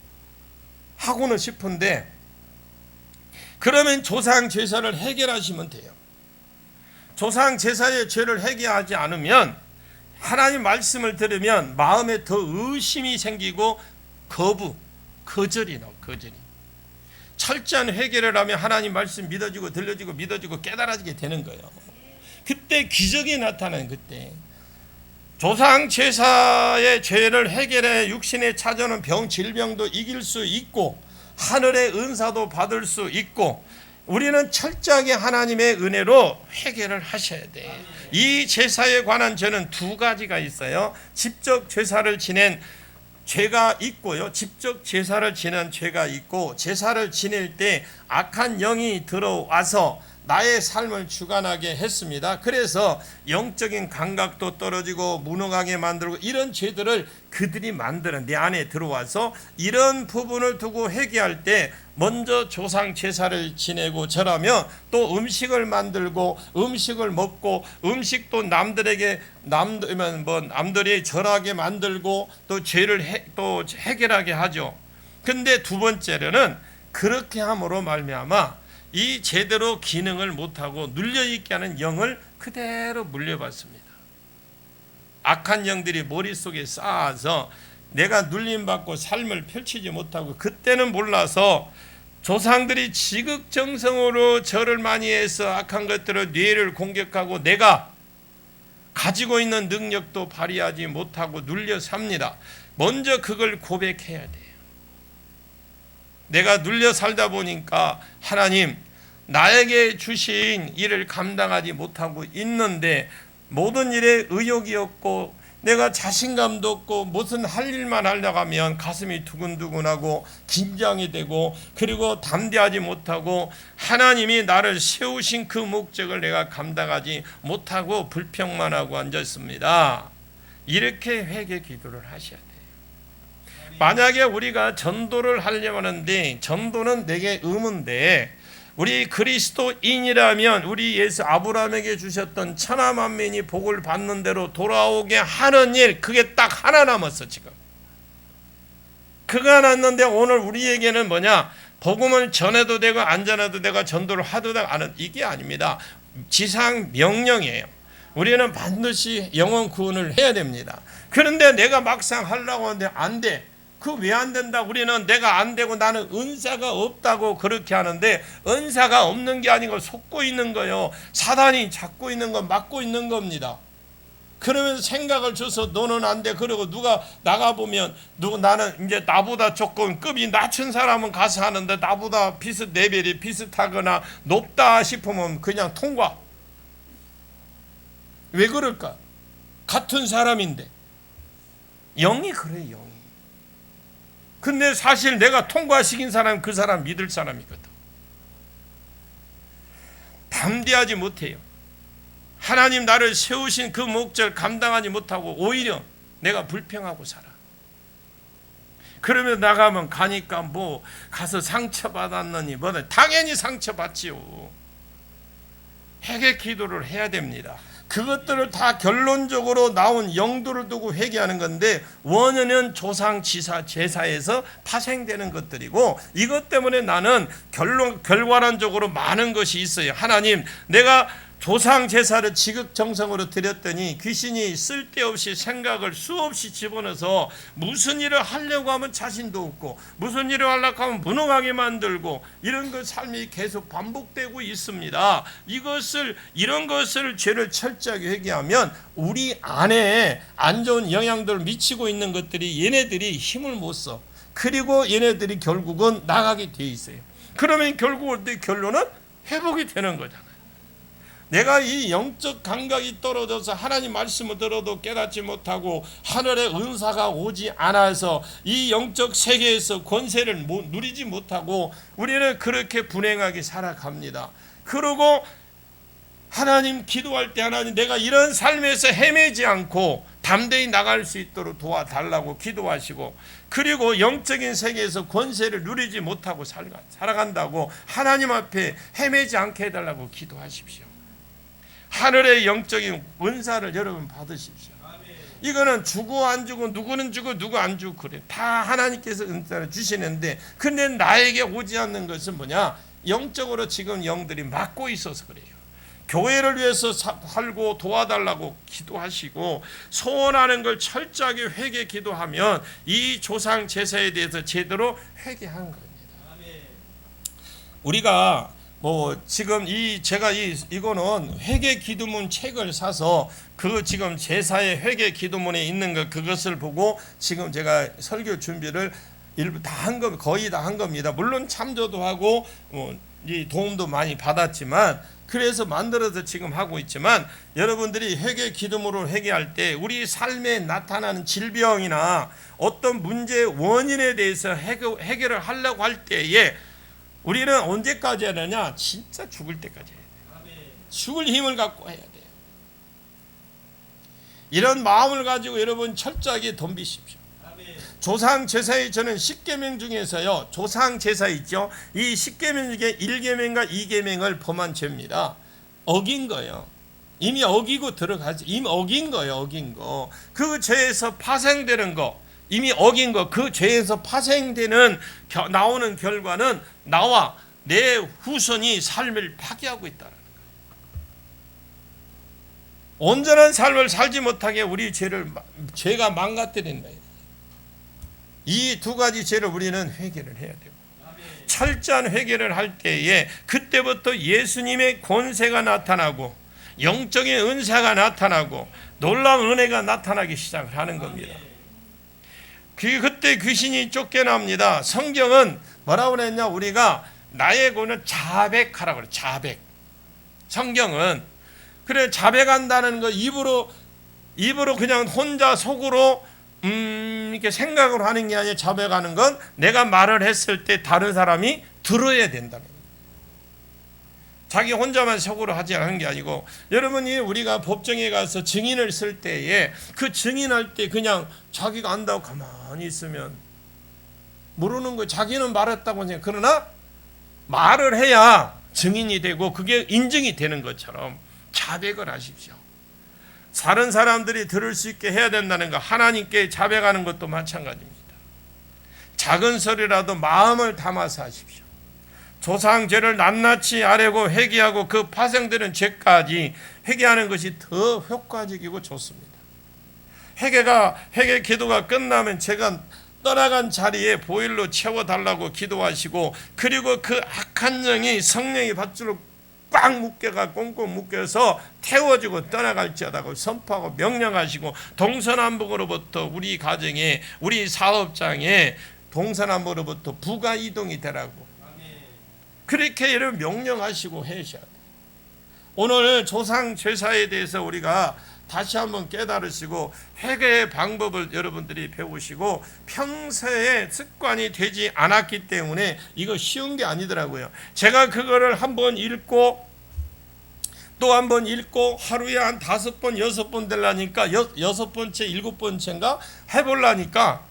하고는 싶은데, 그러면 조상 제사를 해결하시면 돼요. 조상 제사의 죄를 해결하지 않으면 하나님 말씀을 들으면 마음에 더 의심이 생기고 거절이 나와. 거절이. 철저한 회개를 하면 하나님 말씀 믿어지고 들려지고 믿어지고 깨달아지게 되는 거예요. 그때 기적이 나타나는 그때. 조상 제사의 죄를 해결해 육신에 찾아오는 병, 질병도 이길 수 있고 하늘의 은사도 받을 수 있고, 우리는 철저하게 하나님의 은혜로 회개를 하셔야 돼. 이 제사에 관한 죄는 두 가지가 있어요. 직접 제사를 지낸 죄가 있고요. 직접 제사를 지낸 죄가 있고, 제사를 지낼 때 악한 영이 들어와서 나의 삶을 주관하게 했습니다. 그래서 영적인 감각도 떨어지고 무능하게 만들고 이런 죄들을 그들이 만드는 내 안에 들어와서 이런 부분을 두고 회개할 때 먼저 조상 제사를 지내고 절하며 또 음식을 만들고 음식을 먹고 음식도 남들이 절하게 만들고 또 죄를 또 해결하게 하죠. 근데 두 번째로는 그렇게 함으로 말미암아 이 제대로 기능을 못하고 눌려있게 하는 영을 그대로 물려받습니다. 악한 영들이 머릿속에 쌓아서 내가 눌림받고 삶을 펼치지 못하고, 그때는 몰라서 조상들이 지극정성으로 절을 많이 해서 악한 것들을 뇌를 공격하고 내가 가지고 있는 능력도 발휘하지 못하고 눌려 삽니다. 먼저 그걸 고백해야 돼요. 내가 눌려 살다 보니까 하나님, 나에게 주신 일을 감당하지 못하고 있는데 모든 일에 의욕이 없고 내가 자신감도 없고 무슨 할 일만 하려고 하면 가슴이 두근두근하고 긴장이 되고 그리고 담대하지 못하고 하나님이 나를 세우신 그 목적을 내가 감당하지 못하고 불평만 하고 앉았습니다. 이렇게 회개 기도를 하셔야 돼요. 만약에 우리가 전도를 하려고 하는데 전도는 내게 의무인데 우리 그리스도인이라면 우리 예수 아브라함에게 주셨던 천하만민이 복을 받는 대로 돌아오게 하는 일, 그게 딱 하나 남았어. 지금 그가 났는데 오늘 우리에게는 뭐냐, 복음을 전해도 되고 안 전해도 되고 전도를 하도 되고 안 해도 이게 아닙니다. 지상 명령이에요. 우리는 반드시 영혼 구원을 해야 됩니다. 그런데 내가 막상 하려고 하는데 안 돼. 그 왜 안 된다? 우리는 내가 안 되고 나는 은사가 없다고 그렇게 하는데, 은사가 없는 게 아니고 속고 있는 거예요. 사단이 잡고 있는 건 막고 있는 겁니다. 그러면서 생각을 줘서 너는 안 돼. 그러고 누가 나가보면 나는 이제 나보다 조금 급이 낮은 사람은 가서 하는데 나보다 레벨이 비슷하거나 높다 싶으면 그냥 통과. 왜 그럴까? 같은 사람인데. 영이 그래, 영이. 근데 사실 내가 통과시킨 사람은 그 사람 믿을 사람이거든. 담대하지 못해요. 하나님 나를 세우신 그 목적을 감당하지 못하고 오히려 내가 불평하고 살아. 그러면 나가면 가니까 뭐 가서 상처받았느니 뭐든 당연히 상처받지요. 회개 기도를 해야 됩니다. 그것들을 다 결론적으로 나온 영도를 두고 회개하는 건데 원인은 조상 지사 제사에서 파생되는 것들이고 이것 때문에 나는 결과론적으로 많은 것이 있어요. 하나님, 내가 조상 제사를 지극정성으로 드렸더니 귀신이 쓸데없이 생각을 수없이 집어넣어서 무슨 일을 하려고 하면 자신도 없고 무슨 일을 하려고 하면 무능하게 만들고 이런 것 삶이 계속 반복되고 있습니다. 이런 것을 죄를 철저하게 회개하면 우리 안에 안 좋은 영향들을 미치고 있는 것들이 얘네들이 힘을 못 써. 그리고 얘네들이 결국은 나가게 돼 있어요. 그러면 결국 결론은 회복이 되는 거잖아요. 내가 이 영적 감각이 떨어져서 하나님 말씀을 들어도 깨닫지 못하고 하늘의 은사가 오지 않아서 이 영적 세계에서 권세를 누리지 못하고 우리는 그렇게 불행하게 살아갑니다. 그리고 하나님 기도할 때 하나님 내가 이런 삶에서 헤매지 않고 담대히 나갈 수 있도록 도와달라고 기도하시고 그리고 영적인 세계에서 권세를 누리지 못하고 살아간다고 하나님 앞에 헤매지 않게 해달라고 기도하십시오. 하늘의 영적인 은사를 여러분 받으십시오. 이거는 주고 안 주고 누구는 주고 누구 안 주고 그래. 다 하나님께서 은사를 주시는데 근데 나에게 오지 않는 것은 뭐냐? 영적으로 지금 영들이 막고 있어서 그래요. 교회를 위해서 살고 도와달라고 기도하시고 소원하는 걸 철저하게 회개 기도하면 이 조상 제사에 대해서 제대로 회개한 겁니다. 우리가 지금 이거는 회개 기도문 책을 사서 그 지금 제사의 회개 기도문에 있는 그것을 보고 지금 제가 설교 준비를 거의 다 한 겁니다. 물론 참조도 하고 이 도움도 많이 받았지만 그래서 만들어서 지금 하고 있지만 여러분들이 회개 기도문을 회개할 때 우리 삶에 나타나는 질병이나 어떤 문제의 원인에 대해서 해결을 하려고 할 때에 우리는 언제까지 해야 되냐? 진짜 죽을 때까지 해야 돼요. 죽을 힘을 갖고 해야 돼요. 이런 마음을 가지고 여러분 철저하게 덤비십시오. 조상 제사에 저는 10계명 중에서요. 조상 제사 있죠. 이 10계명 중에 1계명과 2계명을 범한 죄입니다. 어긴 거예요. 이미 어기고 들어가지. 이미 어긴 거예요. 어긴 거. 그 죄에서 파생되는 거. 이미 어긴 거, 그 죄에서 파생되는 나오는 결과는 나와 내 후손이 삶을 파괴하고 있다는 거예요. 온전한 삶을 살지 못하게 우리 죄가 망가뜨린다. 이 두 가지 죄를 우리는 회개를 해야 되고 철저한 회개를 할 때에 그때부터 예수님의 권세가 나타나고 영적인 은사가 나타나고 놀라운 은혜가 나타나기 시작을 하는 겁니다. 그때 귀신이 쫓겨납니다. 성경은 뭐라고 그랬냐? 우리가 나의 고는 자백하라고 그래. 자백. 성경은 그래 자백한다는 거 입으로 그냥 혼자 속으로 이렇게 생각을 하는 게 아니라 자백하는 건 내가 말을 했을 때 다른 사람이 들어야 된다는 거예요. 자기 혼자만 속으로 하지 않은 게 아니고 여러분이 우리가 법정에 가서 증인을 쓸 때에 그 증인할 때 그냥 자기가 안다고 가만히 있으면 모르는 거 자기는 말했다고 생각. 그러나 말을 해야 증인이 되고 그게 인증이 되는 것처럼 자백을 하십시오. 다른 사람들이 들을 수 있게 해야 된다는 거. 하나님께 자백하는 것도 마찬가지입니다. 작은 소리라도 마음을 담아서 하십시오. 조상죄를 낱낱이 아뢰고 회개하고 그 파생되는 죄까지 회개하는 것이 더 효과적이고 좋습니다. 회개 기도가 끝나면 제가 떠나간 자리에 보일로 채워달라고 기도하시고 그리고 그 악한 영이 성령이 받도록 꽉 묶여가 꽁꽁 묶여서 태워지고 떠나갈지어다고 선포하고 명령하시고 동서남북으로부터 우리 가정에 우리 사업장에 동서남북으로부터 부가 이동이 되라고 그렇게 여러분 명령하시고 해주셔야 돼요. 오늘 조상 제사에 대해서 우리가 다시 한번 깨달으시고 회개의 방법을 여러분들이 배우시고 평소에 습관이 되지 않았기 때문에 이거 쉬운 게 아니더라고요. 제가 그거를 한번 읽고 또 한 번 읽고 하루에 한 5번 6번 되려니까 6번째 7번째인가 해보려니까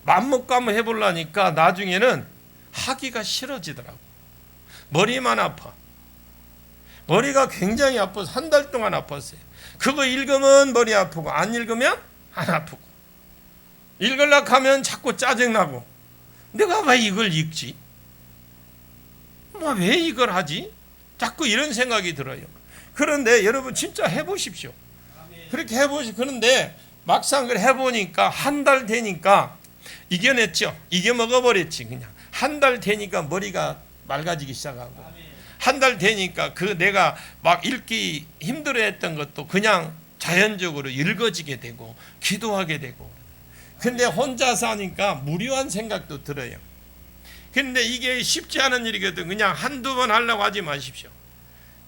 맘먹고 한번 해보려니까 나중에는 하기가 싫어지더라고. 머리만 아파. 머리가 굉장히 아파서 한 달 동안 아팠어요. 그거 읽으면 머리 아프고 안 읽으면 안 아프고 읽으려고 하면 자꾸 짜증나고 내가 왜 이걸 읽지? 왜 이걸 하지? 자꾸 이런 생각이 들어요. 그런데 여러분 진짜 해보십시오. 그렇게 해보시. 그런데 막상 그걸 해보니까 한 달 되니까 이겨냈죠. 이겨먹어버렸지. 그냥 한 달 되니까 머리가 맑아지기 시작하고 한 달 되니까 그 내가 막 읽기 힘들어했던 것도 그냥 자연적으로 읽어지게 되고 기도하게 되고. 근데 혼자서 하니까 무료한 생각도 들어요. 근데 이게 쉽지 않은 일이거든. 그냥 한두 번 하려고 하지 마십시오.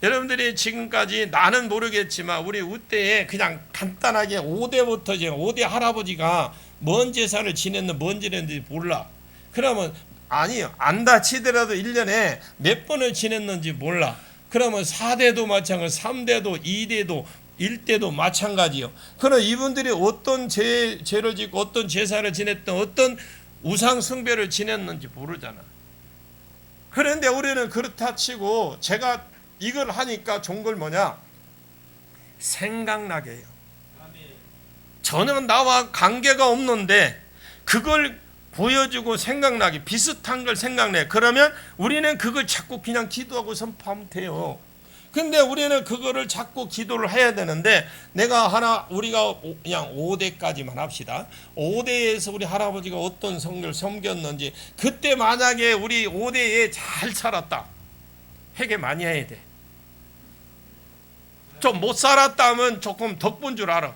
여러분들이 지금까지 나는 모르겠지만 우리 우때에 그냥 간단하게 5대부터 이제 5대 할아버지가 뭔 제사를 지냈는지 뭔 지냈는지 몰라. 그러면 아니요. 안다 치더라도 1년에 몇 번을 지냈는지 몰라. 그러면 4대도 마찬가지, 3대도, 2대도, 1대도 마찬가지요. 그럼 이분들이 어떤 죄를 짓고 어떤 제사를 지냈던 어떤 우상 숭배를 지냈는지 모르잖아. 그런데 우리는 그렇다 치고 제가 이걸 하니까 좋은 걸 뭐냐? 생각나게 해요. 전혀 나와 관계가 없는데 그걸 보여주고 생각나게 비슷한 걸 생각내. 그러면 우리는 그걸 자꾸 그냥 기도하고 선포하면 돼요. 근데 우리는 그거를 자꾸 기도를 해야 되는데 우리가 그냥 5대까지만 합시다. 5대에서 우리 할아버지가 어떤 성경을 섬겼는지 그때 만약에 우리 5대에 잘 살았다. 회개 많이 해야 돼. 좀 못 살았다 하면 조금 덕분 줄 알아.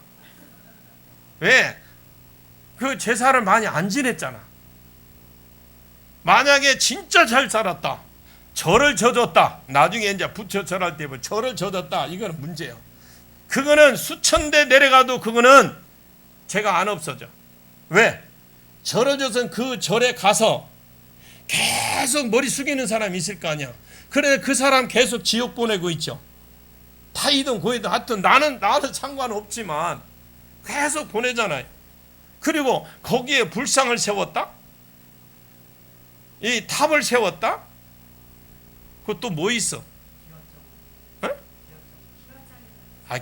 왜? 그 제사를 많이 안 지냈잖아. 만약에 진짜 잘 살았다. 절을 져줬다. 나중에 이제 부처 절할 때 절을 져줬다. 이거는 문제예요. 그거는 수천 대 내려가도 그거는 죄가 안 없어져. 왜? 절을 져서 그 절에 가서 계속 머리 숙이는 사람이 있을 거 아니야. 그래 그 사람 계속 지옥 보내고 있죠. 타이든 고이든 하여튼 나는 상관없지만 계속 보내잖아요. 그리고 거기에 불상을 세웠다? 이 탑을 세웠다? 그것도 뭐 있어?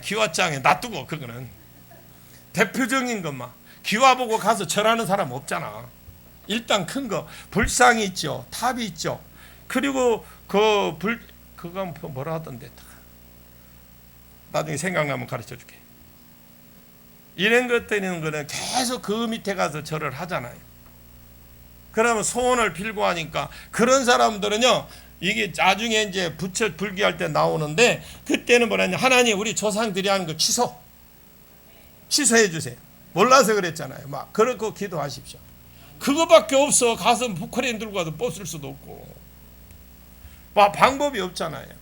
기와장에 놔두고 그거는 대표적인 것만 기와 보고 가서 절하는 사람 없잖아. 일단 큰 거 불상이 있죠. 탑이 있죠. 그리고 그거 뭐라 하던데 나중에 생각나면 가르쳐 줄게. 이런 것들은 거는 계속 그 밑에 가서 절을 하잖아요. 그러면 소원을 빌고 하니까 그런 사람들은요 이게 나중에 이제 부처 불기할 때 나오는데 그때는 뭐냐면 하나님 우리 조상들이 하는 거 취소해 주세요. 몰라서 그랬잖아요. 막 그렇고 기도하십시오. 그거밖에 없어. 가서 포크레인 들고 가서 뽑을 수도 없고 막 방법이 없잖아요.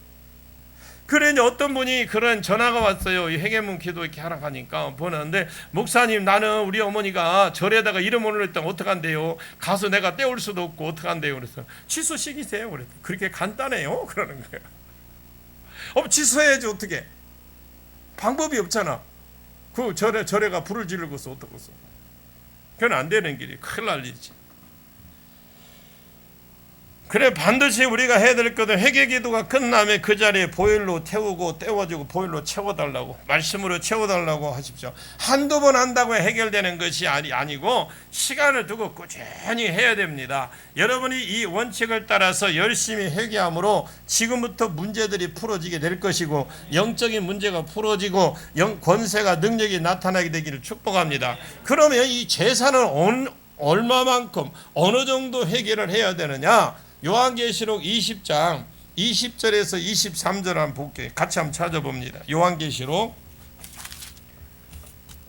그래 이제 어떤 분이 그런 전화가 왔어요. 이 회개문 기도 이렇게 하라 하니까 보는데 목사님 나는 우리 어머니가 절에다가 이름 올렸다면 어떡한대요? 가서 내가 떼올 수도 없고 어떡한대요? 그래서 취소시키세요. 그랬더니 그렇게 간단해요? 그러는 거예요. 취소해야지 어떻게? 방법이 없잖아. 그 절에가 불을 지르고서 어떡하겠어? 그건 안 되는 길이 큰일 날 일이지. 그래 반드시 우리가 해야 될 것은 회개기도가 끝나면 그 자리에 보일로 태우고 떼워주고 보일로 채워달라고 말씀으로 채워달라고 하십시오. 한두 번 한다고 해결되는 것이 아니고 시간을 두고 꾸준히 해야 됩니다. 여러분이 이 원칙을 따라서 열심히 회개함으로 지금부터 문제들이 풀어지게 될 것이고 영적인 문제가 풀어지고 권세가 능력이 나타나게 되기를 축복합니다. 그러면 이 제사는 얼마만큼 어느 정도 해결을 해야 되느냐? 요한계시록 20장 20절에서 23절 한번 볼게요. 같이 한번 찾아봅니다.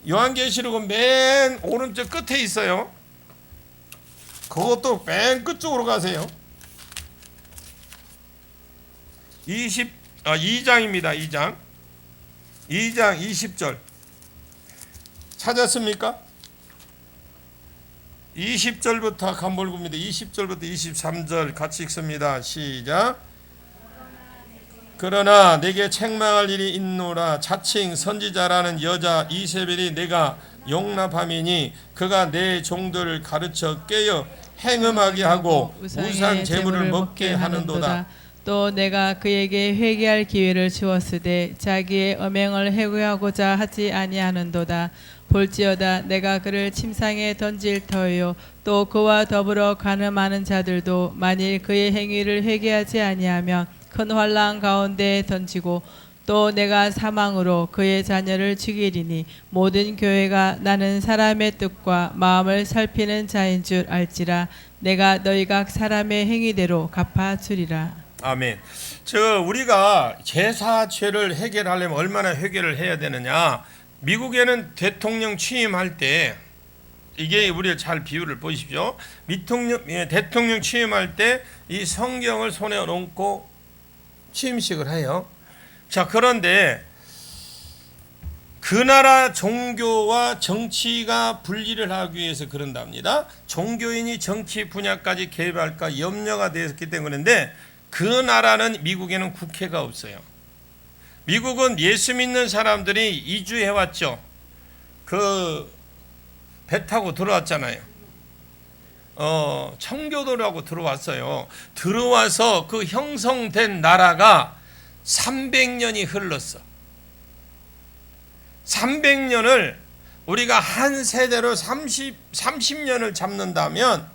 요한계시록은 맨 오른쪽 끝에 있어요. 그것도 맨 끝쪽으로 가세요. 2장입니다. 2장 20절 찾았습니까? 20절부터 간볼굽니다. 20절부터 23절 같이 읽습니다. 시작. 그러나 내게 책망할 일이 있노라. 자칭 선지자라는 여자 이세벨이 내가 용납함이니 그가 내 종들을 가르쳐 깨어 행음하게 하고 우상 제물을 먹게 하는도다. 또 내가 그에게 회개할 기회를 주었으되 자기의 음행을 회개하고자 하지 아니하는도다. 볼지어다 내가 그를 침상에 던질 터요 또 그와 더불어 간음하는 자들도 만일 그의 행위를 회개하지 아니하면 큰 환난 가운데 던지고 또 내가 사망으로 그의 자녀를 죽이리니 모든 교회가 나는 사람의 뜻과 마음을 살피는 자인 줄 알지라. 내가 너희 각 사람의 행위대로 갚아주리라. 아멘. 우리가 제사죄를 해결하려면 얼마나 회개를 해야 되느냐. 미국에는 대통령 취임할 때 이게 우리가 잘 비유를 보십시오. 대통령 취임할 때 이 성경을 손에 얹고 취임식을 해요. 자, 그런데 그 나라 종교와 정치가 분리를 하기 위해서 그런답니다. 종교인이 정치 분야까지 개입할까 염려가 되었기 때문인데 그 나라는 미국에는 국회가 없어요. 미국은 예수 믿는 사람들이 이주해 왔죠. 배 타고 들어왔잖아요. 청교도라고 들어왔어요. 들어와서 그 형성된 나라가 300년이 흘렀어. 300년을 우리가 한 세대로 30년을 잡는다면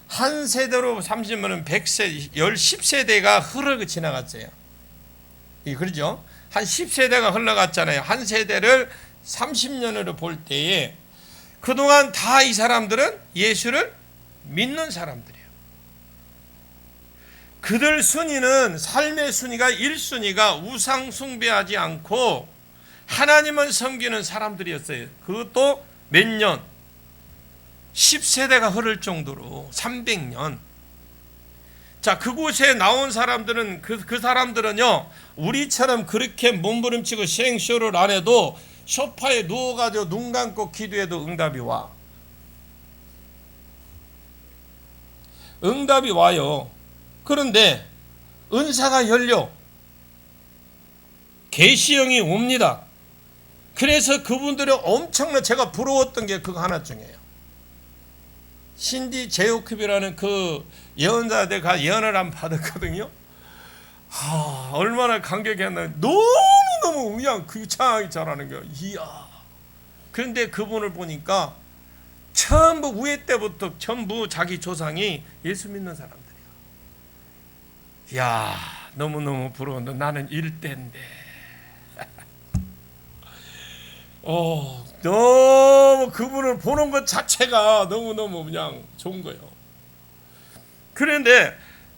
한 세대로 30년은 100세, 10세대가 흐르고 지나갔어요. 그러죠? 한 10세대가 흘러갔잖아요. 한 세대를 30년으로 볼 때에 그동안 다 이 사람들은 예수를 믿는 사람들이에요. 그들 순위는 삶의 순위가 1순위가 우상 숭배하지 않고 하나님을 섬기는 사람들이었어요. 그것도 몇 년? 10세대가 흐를 정도로 300년. 자, 그곳에 나온 사람들은 그 사람들은요 우리처럼 그렇게 몸부림치고 시행쇼를 안 해도 소파에 누워가지고 눈 감고 기도해도 응답이 와. 응답이 와요. 그런데 은사가 열려 계시형이 옵니다. 그래서 그분들이 엄청나 제가 부러웠던 게 그거 하나 중이에요. 신디 제오쿰이라는 그 예언자들과 예언을 한번 받았거든요. 얼마나 감격했나. 너무너무 그냥 그창하게 잘하는 거예요. 이야. 그런데 그분을 보니까 전부 우회 때부터 전부 자기 조상이 예수 믿는 사람들이야. 이야, 너무너무 부러운데 나는 일대인데. 너무 그분을 보는 것 자체가 너무너무 그냥 좋은 거예요. 그런데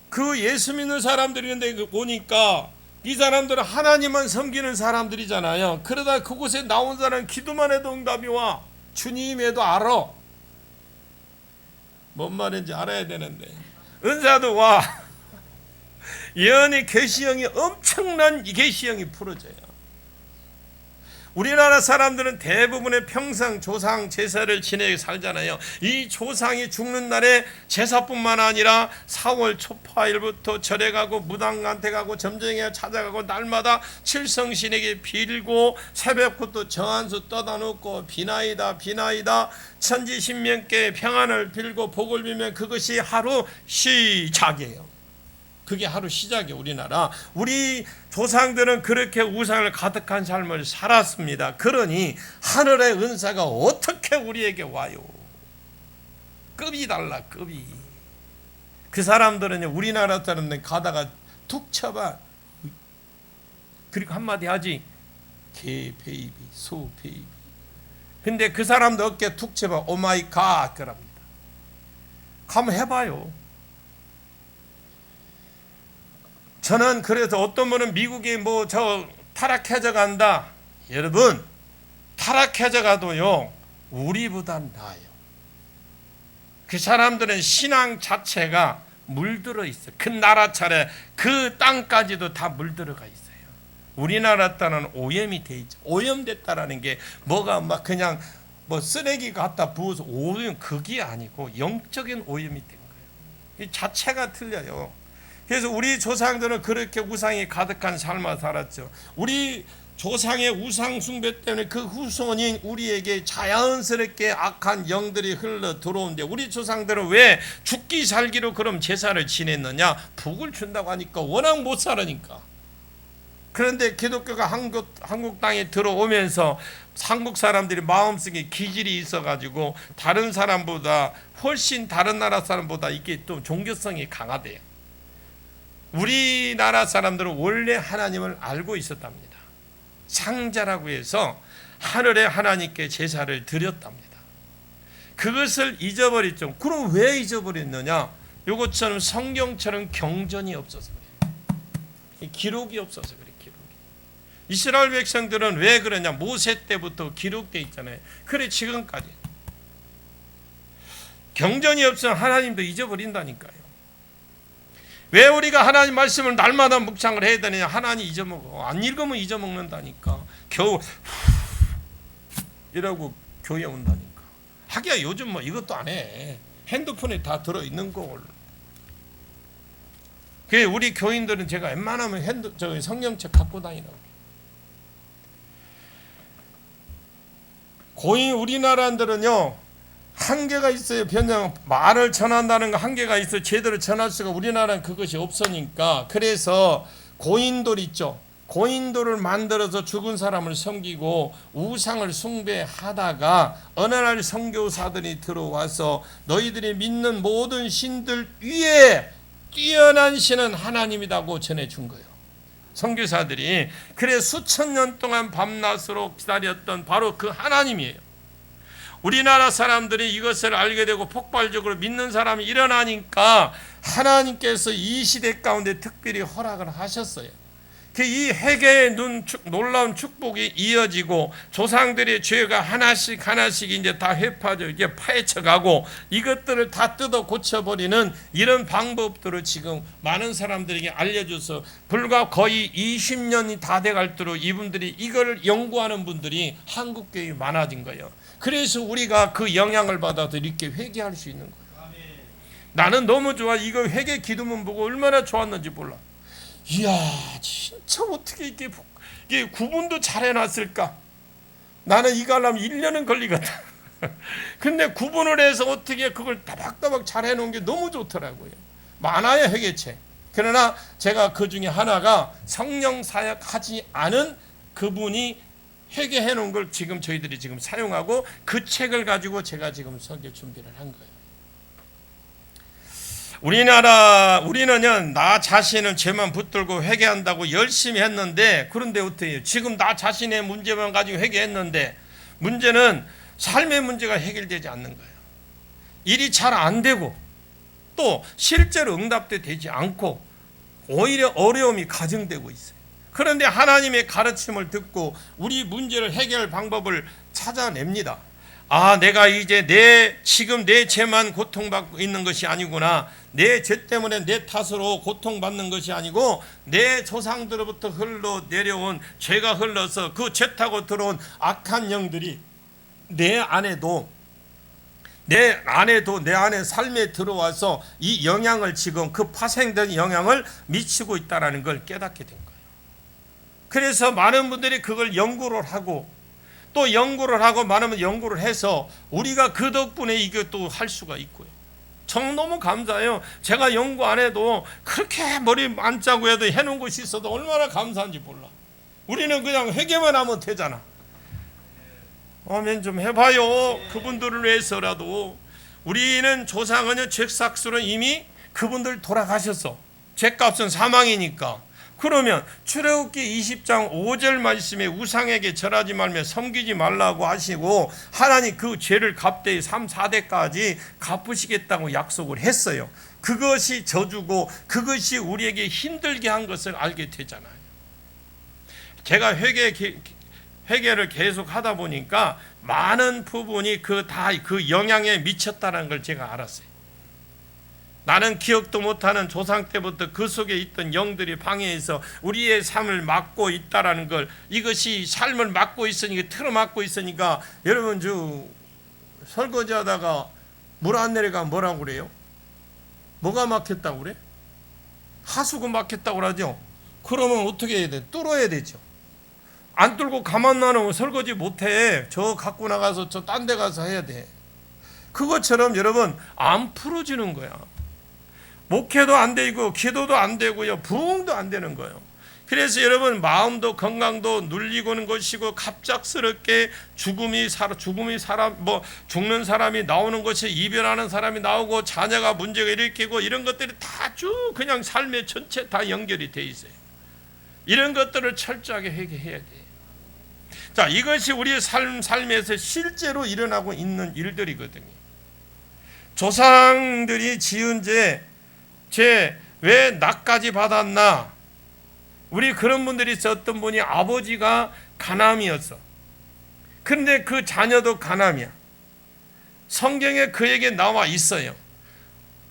그 예수 믿는 사람들인데 보니까 이 사람들은 하나님만 섬기는 사람들이잖아요. 그러다 그곳에 나온 사람은 기도만 해도 응답이 와. 주님에도 알아. 뭔 말인지 알아야 되는데 은사도 와. 예언의 계시형이 엄청난 계시형이 풀어져요. 우리나라 사람들은 대부분의 평생 조상 제사를 지내고 살잖아요. 이 조상이 죽는 날에 제사뿐만 아니라 4월 초파일부터 절에 가고 무당한테 가고 점쟁이에 찾아가고 날마다 칠성신에게 빌고 새벽부터 정한수 떠다 놓고 비나이다 천지신명께 평안을 빌고 복을 빌면 그것이 하루 시작이에요. 그게 하루 시작이에요. 우리나라 우리 조상들은 그렇게 우상을 가득한 삶을 살았습니다. 그러니 하늘의 은사가 어떻게 우리에게 와요? 급이 달라. 급이. 그 사람들은 우리나라 사람들 가다가 툭 쳐봐. 그리고 한마디 하지. 개 베이비, 소 베이비. 근데 그 사람들 어깨 툭 쳐봐. 오 마이 갓 그럽니다. 한번 해봐요. 저는 그래서 어떤 분은 미국이 뭐 저 타락해져 간다. 여러분, 타락해져 가도요, 우리보단 나아요. 그 사람들은 신앙 자체가 물들어 있어요. 그 나라 차례, 그 땅까지도 다 물들어가 있어요. 우리나라 땅은 오염이 돼 있죠. 오염됐다라는 게 뭐가 막 그냥 뭐 쓰레기 갖다 부어서 오염, 그게 아니고 영적인 오염이 된 거예요. 이 자체가 틀려요. 그래서 우리 조상들은 그렇게 우상이 가득한 삶을 살았죠. 우리 조상의 우상 숭배 때문에 그 후손인 우리에게 자연스럽게 악한 영들이 흘러 들어오는데, 우리 조상들은 왜 죽기 살기로 그럼 제사를 지냈느냐? 복을 준다고 하니까, 워낙 못 살으니까. 그런데 기독교가 한국 땅에 들어오면서 한국 사람들이 마음속에 기질이 있어가지고 다른 사람보다, 훨씬 다른 나라 사람보다 이게 또 종교성이 강하대요. 우리나라 사람들은 원래 하나님을 알고 있었답니다. 상자라고 해서 하늘의 하나님께 제사를 드렸답니다. 그것을 잊어버렸죠. 그럼 왜 잊어버렸느냐? 요것처럼 성경처럼 경전이 없어서 그래요. 기록이 없어서 그래요. 기록이. 이스라엘 백성들은 왜 그러냐? 모세 때부터 기록돼 있잖아요. 그래 지금까지. 경전이 없으면 하나님도 잊어버린다니까요. 왜 우리가 하나님 말씀을 날마다 묵상을 해야 되느냐? 하나님 잊어먹어. 안 읽으면 잊어먹는다니까. 겨우 이러고 교회 온다니까. 하기야 요즘 뭐 이것도 안 해. 핸드폰에 다 들어있는 걸. 그래 우리 교인들은 제가 웬만하면 성경책 갖고 다니라고. 고인 우리나라들은요, 한계가 있어요. 변형 말을 전한다는 거 한계가 있어요. 제대로 전할 수가, 우리나라는 그것이 없으니까. 그래서 고인돌 있죠. 고인돌을 만들어서 죽은 사람을 섬기고 우상을 숭배하다가 어느 날 선교사들이 들어와서 너희들이 믿는 모든 신들 위에 뛰어난 신은 하나님이라고 전해준 거예요. 선교사들이. 그래 수천 년 동안 밤낮으로 기다렸던 바로 그 하나님이에요. 우리나라 사람들이 이것을 알게 되고 폭발적으로 믿는 사람이 일어나니까 하나님께서 이 시대 가운데 특별히 허락을 하셨어요. 이 회개의 놀라운 축복이 이어지고 조상들의 죄가 하나씩 이제 다 이제 파헤쳐가고 이것들을 다 뜯어 고쳐버리는 이런 방법들을 지금 많은 사람들에게 알려줘서 불과 거의 20년이 다 돼갈 도록 이분들이 이걸 연구하는 분들이 한국 교회에 많아진 거예요. 그래서 우리가 그 영향을 받아서 이렇게 회개할 수 있는 거예요. 나는 너무 좋아. 이거 회개 기도문 보고 얼마나 좋았는지 몰라. 이야, 진짜 어떻게 이게 구분도 잘 해놨을까? 나는 이거 하려면 1년은 걸리거든. 근데 구분을 해서 어떻게 그걸 따박따박 잘 해놓은 게 너무 좋더라고요. 많아요, 회개책. 그러나 제가 그 중에 하나가 성령 사역하지 않은 그분이 회개해 놓은 걸 지금 저희들이 지금 사용하고 그 책을 가지고 제가 지금 설교 준비를 한 거예요. 우리는 나 자신은 죄만 붙들고 회개한다고 열심히 했는데, 그런데 어떻게 해요? 지금 나 자신의 문제만 가지고 회개했는데 문제는 삶의 문제가 해결되지 않는 거예요. 일이 잘 안 되고 또 실제로 응답도 되지 않고 오히려 어려움이 가중되고 있어요. 그런데 하나님의 가르침을 듣고 우리 문제를 해결할 방법을 찾아냅니다. 아, 내가 이제 지금 내 죄만 고통받고 있는 것이 아니구나. 내 죄 때문에 내 탓으로 고통받는 것이 아니고 내 조상들로부터 흘러 내려온 죄가 흘러서 그 죄 타고 들어온 악한 영들이 내 안에도 내 안에 삶에 들어와서 이 영향을, 지금 그 파생된 영향을 미치고 있다는 걸 깨닫게 된 거예요. 그래서 많은 분들이 그걸 연구를 하고 또 연구를 하고 많으면 연구를 해서 우리가 그 덕분에 이게 또 할 수가 있고요. 정 너무 감사해요. 제가 연구 안 해도 그렇게 머리 안 짜고 해도 해놓은 것이 있어도 얼마나 감사한지 몰라. 우리는 그냥 회개만 하면 되잖아. 아멘 좀 해봐요. 그분들을 위해서라도. 우리는 조상은요, 죄삭수는 이미 그분들 돌아가셨어. 죄값은 사망이니까. 그러면 출애굽기 20장 5절 말씀에 우상에게 절하지 말며 섬기지 말라고 하시고 하나님 그 죄를 갚되 3, 4대까지 갚으시겠다고 약속을 했어요. 그것이 저주고 그것이 우리에게 힘들게 한 것을 알게 되잖아요. 제가 회개를 계속 하다 보니까 많은 부분이 다 그 영향에 미쳤다는 걸 제가 알았어요. 나는 기억도 못하는 조상 때부터 그 속에 있던 영들이 방해해서 우리의 삶을 막고 있다라는 걸, 이것이 삶을 막고 있으니까, 틀어막고 있으니까, 여러분 설거지하다가 물 안 내려가면 뭐라고 그래요? 뭐가 막혔다고 그래? 하수구 막혔다고 그러죠. 그러면 어떻게 해야 돼? 뚫어야 되죠. 안 뚫고 가만 놔놓으면 설거지 못해. 저 갖고 나가서 저 딴 데 가서 해야 돼. 그것처럼 여러분 안 풀어지는 거야. 목회도 안 되고 기도도 안 되고요, 부흥도 안 되는 거예요. 그래서 여러분 마음도 건강도 눌리고는 것이고, 갑작스럽게 죽는 사람이 나오는 것이, 이별하는 사람이 나오고, 자녀가 문제가 일으키고, 이런 것들이 다 쭉 그냥 삶의 전체 다 연결이 돼 있어요. 이런 것들을 철저하게 회개해야 돼. 자, 이것이 우리의 삶에서 실제로 일어나고 있는 일들이거든요. 조상들이 지은 죄 왜 나까지 받았나? 우리 그런 분들이 있어. 어떤 분이 아버지가 가남이었어. 그런데 그 자녀도 가남이야. 성경에 그에게 나와 있어요.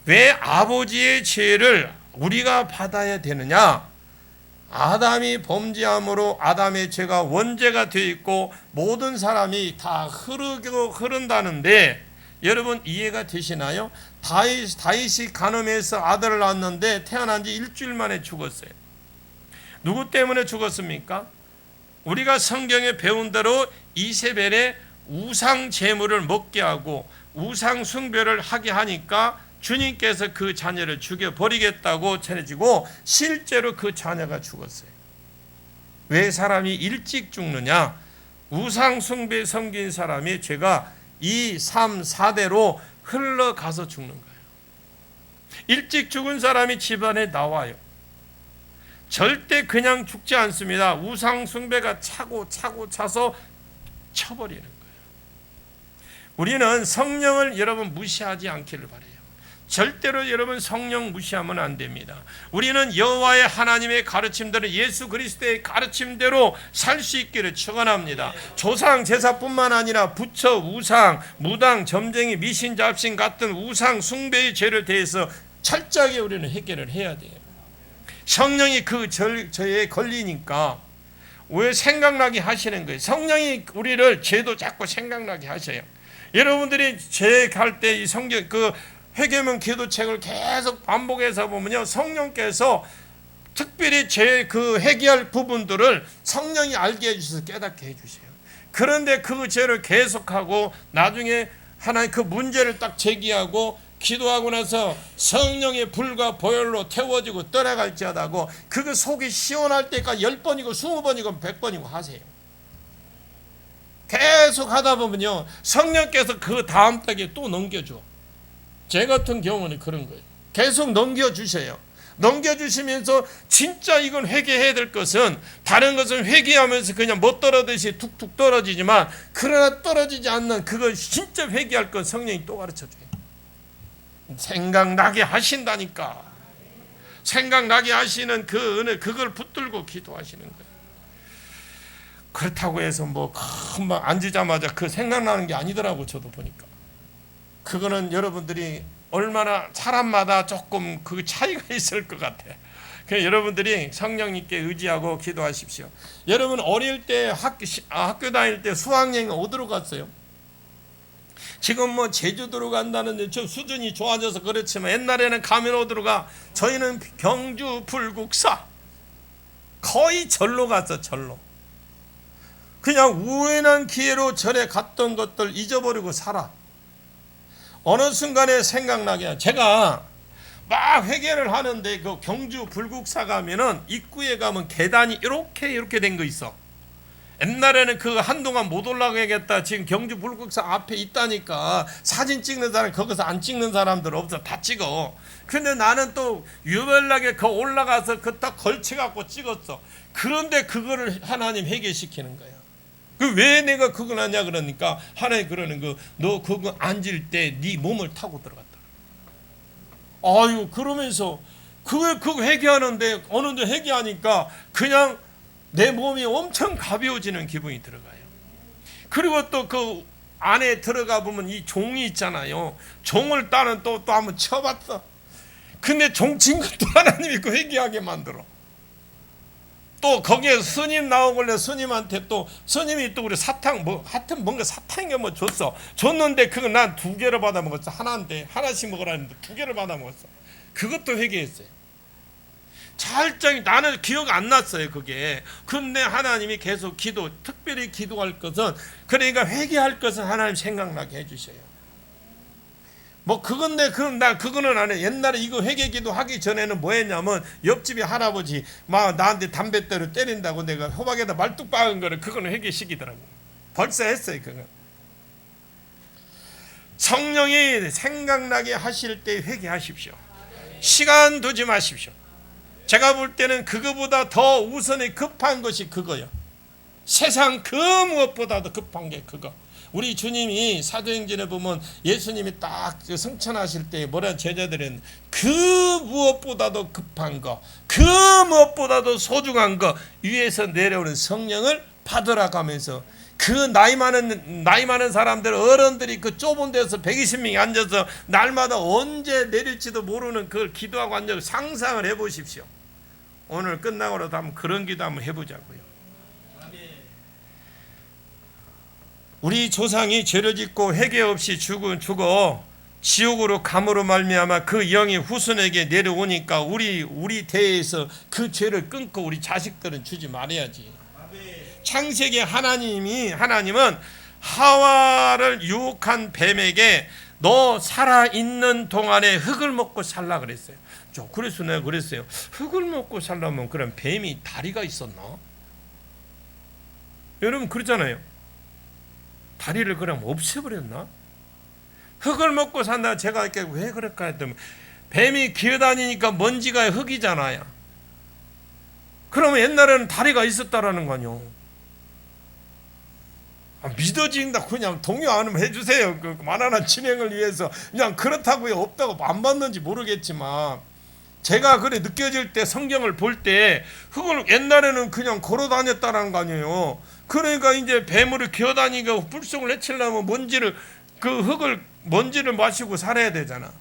왜 아버지의 죄를 우리가 받아야 되느냐? 아담이 범죄함으로 아담의 죄가 원죄가 되어 있고 모든 사람이 다 흐른다는데, 여러분 이해가 되시나요? 다윗이 가늠해서 아들을 낳았는데 태어난 지 일주일 만에 죽었어요. 누구 때문에 죽었습니까? 우리가 성경에 배운 대로 이세벨의 우상 제물을 먹게 하고 우상 숭배를 하게 하니까 주님께서 그 자녀를 죽여버리겠다고 전해지고, 실제로 그 자녀가 죽었어요. 왜 사람이 일찍 죽느냐? 우상 숭배 섬긴 사람의 죄가 2, 3, 4대로 흘러가서 죽는 거예요. 일찍 죽은 사람이 집안에 나와요. 절대 그냥 죽지 않습니다. 우상 숭배가 차고 차서 쳐버리는 거예요. 우리는 성령을 여러분 무시하지 않기를 바라요. 절대로 여러분 성령 무시하면 안 됩니다. 우리는 여호와의 하나님의 가르침대로, 예수 그리스도의 가르침대로 살 수 있기를 축원합니다. 조상 제사뿐만 아니라 부처, 우상, 무당, 점쟁이, 미신, 잡신 같은 우상 숭배의 죄를 대해서 철저하게 우리는 해결을 해야 돼요. 성령이 그 죄에 걸리니까 왜 생각나게 하시는 거예요. 성령이 우리를 죄도 자꾸 생각나게 하셔요. 여러분들이 죄 갈 때 이 성경 회개문 기도책을 계속 반복해서 보면요, 성령께서 특별히 죄 회개할 부분들을 성령이 알게 해주셔서 깨닫게 해주세요. 그런데 그 죄를 계속하고 나중에 하나님 그 문제를 딱 제기하고 기도하고 나서 성령의 불과 보혈로 태워지고 떠나갈지어다고 그거 속이 시원할 때까지 10번이고 20번이고 100번이고 하세요. 계속 하다 보면요, 성령께서 그 다음 단계 또 넘겨줘. 제 같은 경우는 그런 거예요. 계속 넘겨주셔요. 넘겨주시면서 진짜 이건 회개해야 될 것은, 다른 것은 회개하면서 그냥 못 떨어지듯이 툭툭 떨어지지만, 그러나 떨어지지 않는 그걸 진짜 회개할 건 성령이 또 가르쳐줘요. 생각나게 하신다니까. 생각나게 하시는 그 은혜, 그걸 붙들고 기도하시는 거예요. 그렇다고 해서 금방 앉으자마자 그 생각나는 게 아니더라고. 저도 보니까 그거는 여러분들이 얼마나 사람마다 조금 그 차이가 있을 것 같아요. 그래서 여러분들이 성령님께 의지하고 기도하십시오. 여러분 어릴 때 학교 다닐 때 수학여행 어디로 갔어요? 지금 제주도로 간다는데 좀 수준이 좋아져서 그렇지만 옛날에는 가면 어디로 가? 저희는 경주 불국사 거의 절로 갔어. 절로. 그냥 우연한 기회로 절에 갔던 것들 잊어버리고 살아. 어느 순간에 생각나게, 제가 막 회개를 하는데 그 경주 불국사 가면은 입구에 가면 계단이 이렇게 된 거 있어. 옛날에는 그 한동안 못 올라가겠다. 지금 경주 불국사 앞에 있다니까 사진 찍는 사람 거기서 안 찍는 사람들 없어. 다 찍어. 근데 나는 또 유별나게 그 올라가서 그 딱 걸쳐갖고 찍었어. 그런데 그거를 하나님 해결시키는 거야. 그 왜 내가 그걸 하냐 그러니까 하나님 그러는 거 너 그거 앉을 때 네 몸을 타고 들어갔다. 아유 그러면서 그거 회개하는데 어느 정도 회개하니까 그냥 내 몸이 엄청 가벼워지는 기분이 들어가요. 그리고 또 그 안에 들어가 보면 이 종이 있잖아요. 종을 따는 또 한번 쳐봤어. 근데 종 친 것도 하나님이 그 회개하게 만들어. 또 거기에 스님 나오길래 스님한테 또 스님이 또 우리 사탕 뭐 하여튼 뭔가 사탕인가 뭐 줬는데 그거 난 2개를 받아 먹었어. 하나인데 하나씩 먹으라는데 2개를 받아 먹었어. 그것도 회개했어요. 살짝 나는 기억 안 났어요 그게. 근데 하나님이 계속 특별히 기도할 것은 그러니까 회개할 것은 하나님 생각나게 해주셔요. 뭐 그건데 그거는 안 해. 옛날에 이거 회개기도 하기 전에는 뭐 했냐면 옆집에 할아버지 막 나한테 담뱃대로 때린다고 내가 호박에다 말뚝 박은 거를 그거는 회개시키더라고. 벌써 했어요 그거. 성령이 생각나게 하실 때 회개하십시오. 시간 두지 마십시오. 제가 볼 때는 그거보다 더 우선에 급한 것이 그거요. 세상 그 무엇보다도 급한 게 그거. 우리 주님이 사도행전에 보면 예수님이 딱 승천하실 때 뭐라 제자들은 그 무엇보다도 급한 거, 그 무엇보다도 소중한 거 위에서 내려오는 성령을 받으라 하면서 그 나이 많은 사람들 어른들이 그 좁은 데서 120명이 앉아서 날마다 언제 내릴지도 모르는 그걸 기도하고 앉아서 상상을 해보십시오. 오늘 끝나고라도 한번 그런 기도 한번 해보자고요. 우리 조상이 죄를 짓고 회개 없이 죽어 지옥으로 감으로 말미암아 그 영이 후손에게 내려오니까 우리 대에서 그 죄를 끊고 우리 자식들은 주지 말아야지. 창세기 하나님은 하와를 유혹한 뱀에게 너 살아있는 동안에 흙을 먹고 살라 그랬어요. 그래서 내가 그랬어요. 흙을 먹고 살려면 그럼 뱀이 다리가 있었나? 여러분 그렇잖아요. 다리를 그냥 없애버렸나? 흙을 먹고 산다. 제가 이렇게 왜 그럴까 했더니 뱀이 기어다니니까 먼지가 흙이잖아요. 그러면 옛날에는 다리가 있었다라는 거요. 믿어진다. 그냥 동요 안 해주세요. 그 만화나 진행을 위해서 그냥 그렇다고요. 없다고 안 받는지 모르겠지만 제가 그래 느껴질 때 성경을 볼 때 흙을 옛날에는 그냥 걸어 다녔다는 거 아니에요. 그러니까 이제 뱀으로 기어다니고 불속을 해치려면 먼지를 마시고 살아야 되잖아.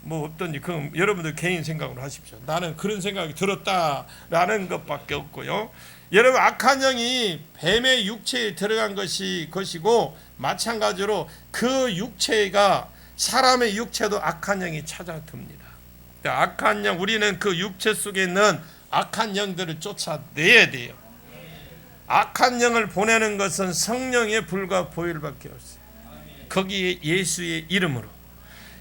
뭐 어떤지 그럼 여러분들 개인 생각으로 하십시오. 나는 그런 생각이 들었다라는 것밖에 없고요. 여러분 악한 영이 뱀의 육체에 들어간 것이고 마찬가지로 그 육체가 사람의 육체도 악한 영이 찾아듭니다. 악한 영 우리는 그 육체 속에 있는 악한 영들을 쫓아내야 돼요. 악한 영을 보내는 것은 성령의 불과 보혈밖에 없어요. 거기에 예수의 이름으로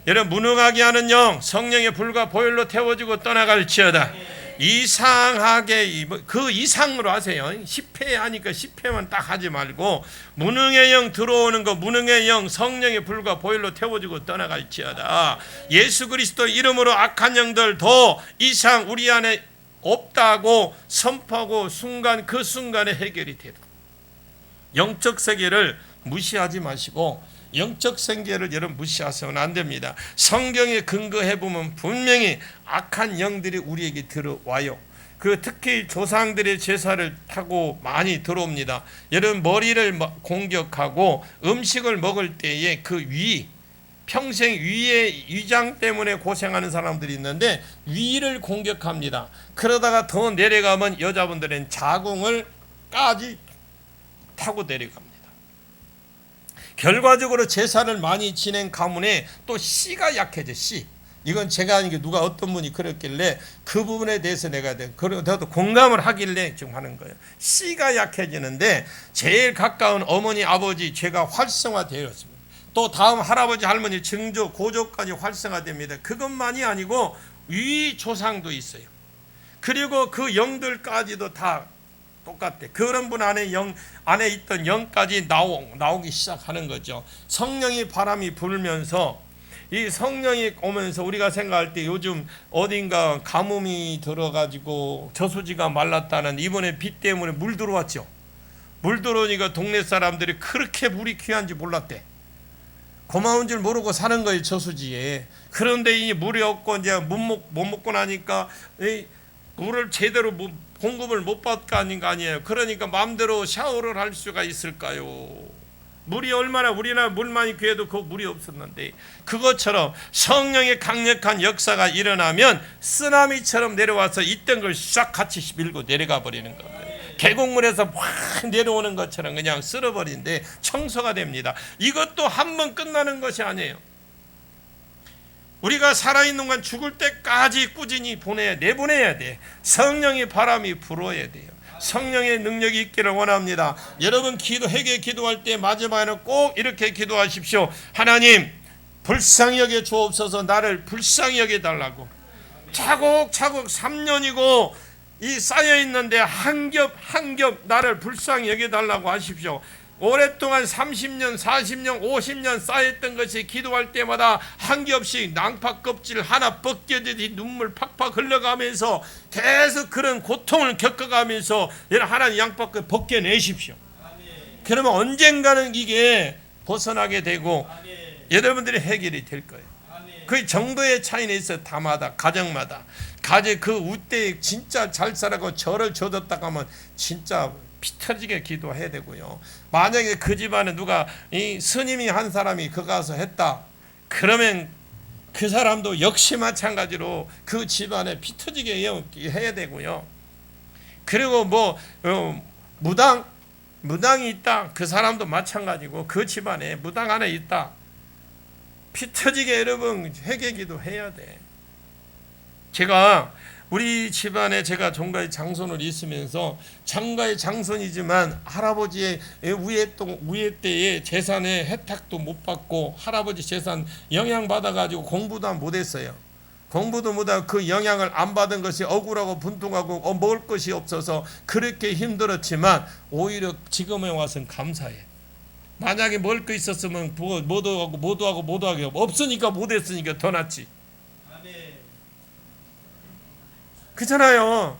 여러분 무능하게 하는 영 성령의 불과 보혈로 태워지고 떠나갈지어다. 이상하게 그 이상으로 하세요. 10회 하니까 10회만 딱 하지 말고 무능의 영 들어오는 거 무능의 영 성령의 불과 보혈로 태워지고 떠나갈지어다. 예수 그리스도 이름으로 악한 영들 더 이상 우리 안에 없다고 선포하고 그 순간에 해결이 되고 영적 세계를 무시하지 마시고 영적 세계를 여러분 무시하셔서는 안 됩니다. 성경에 근거해 보면 분명히 악한 영들이 우리에게 들어와요. 특히 조상들의 제사를 타고 많이 들어옵니다. 여러분 머리를 공격하고 음식을 먹을 때에 평생 위의 위장 때문에 고생하는 사람들이 있는데 위를 공격합니다. 그러다가 더 내려가면 여자분들은 자궁을까지 타고 내려갑니다. 결과적으로 제사를 많이 지낸 가문에 또 씨가 약해져. 이건 제가 아닌 게 누가 어떤 분이 그랬길래 그 부분에 대해서 나도 공감을 하길래 지금 하는 거예요. 씨가 약해지는데 제일 가까운 어머니 아버지 죄가 활성화되었습니다. 또 다음 할아버지 할머니 증조 고조까지 활성화됩니다. 그것만이 아니고 위 조상도 있어요. 그리고 그 영들까지도 다 똑같대. 그런 분 안에 안에 있던 영까지 나오기 시작하는 거죠. 성령이 바람이 불면서 이 성령이 오면서 우리가 생각할 때 요즘 어딘가 가뭄이 들어가지고 저수지가 말랐다는 이번에 비 때문에 물 들어왔죠. 물 들어오니까 동네 사람들이 그렇게 물이 귀한지 몰랐대. 고마운 줄 모르고 사는 거예요, 저수지에. 그런데 이 물이 없고 이제 못 먹고 나니까 이 물을 제대로 공급을 못 받고 하는 거 아니에요. 그러니까 마음대로 샤워를 할 수가 있을까요? 물이 얼마나 우리나라 물만이 귀해도 그 물이 없었는데, 그것처럼 성령의 강력한 역사가 일어나면 쓰나미처럼 내려와서 있던 걸 싹 같이 밀고 내려가 버리는 겁니다. 계곡물에서 확 내려오는 것처럼 그냥 쓸어버린데 청소가 됩니다. 이것도 한 번 끝나는 것이 아니에요. 우리가 살아있는 건 죽을 때까지 꾸준히 내보내야 돼. 성령의 바람이 불어야 돼요. 성령의 능력이 있기를 원합니다. 여러분 회개 기도할 때 마지막에는 꼭 이렇게 기도하십시오. 하나님, 불쌍히 여겨 주옵소서. 나를 불쌍히 여겨 달라고. 차곡차곡 3년이고 이 쌓여 있는데 한 겹 나를 불쌍히 여겨 달라고 하십시오. 오랫동안 30년, 40년, 50년 쌓였던 것이 기도할 때마다 한 겹씩 낭파 껍질 하나 벗겨지듯이 눈물 팍팍 흘러가면서 계속 그런 고통을 겪어가면서 하나님 양밖에 벗겨내십시오. 그러면 언젠가는 이게 벗어나게 되고 여러분들의 해결이 될 거예요. 그 정도의 차이는 있어요. 다마다 가정마다. 그 우때에 진짜 잘 살아고 절을 줘뒀다가 하면 진짜 피 터지게 기도해야 되고요. 만약에 그 집안에 누가 이 스님이 한 사람이 그 가서 했다, 그러면 그 사람도 역시 마찬가지로 그 집안에 피 터지게 해야 되고요. 그리고 무당이 있다, 그 사람도 마찬가지고 그 집안에 무당 안에 있다, 피 터지게 여러분 회개기도 해야 돼. 제가 우리 집안에 제가 종가의 장손을 있으면서 장가의 장손이지만 할아버지의 우에 때에 재산의 혜택도 못 받고 할아버지 재산 영향받아가지고 공부도 못했어요. 공부도 못하고 그 영향을 안 받은 것이 억울하고 분통하고 먹을 것이 없어서 그렇게 힘들었지만 오히려 지금에 와서는 감사해. 만약에 먹을 거 있었으면 모두 하고 없으니까 못했으니까 더 낫지. 그렇잖아요.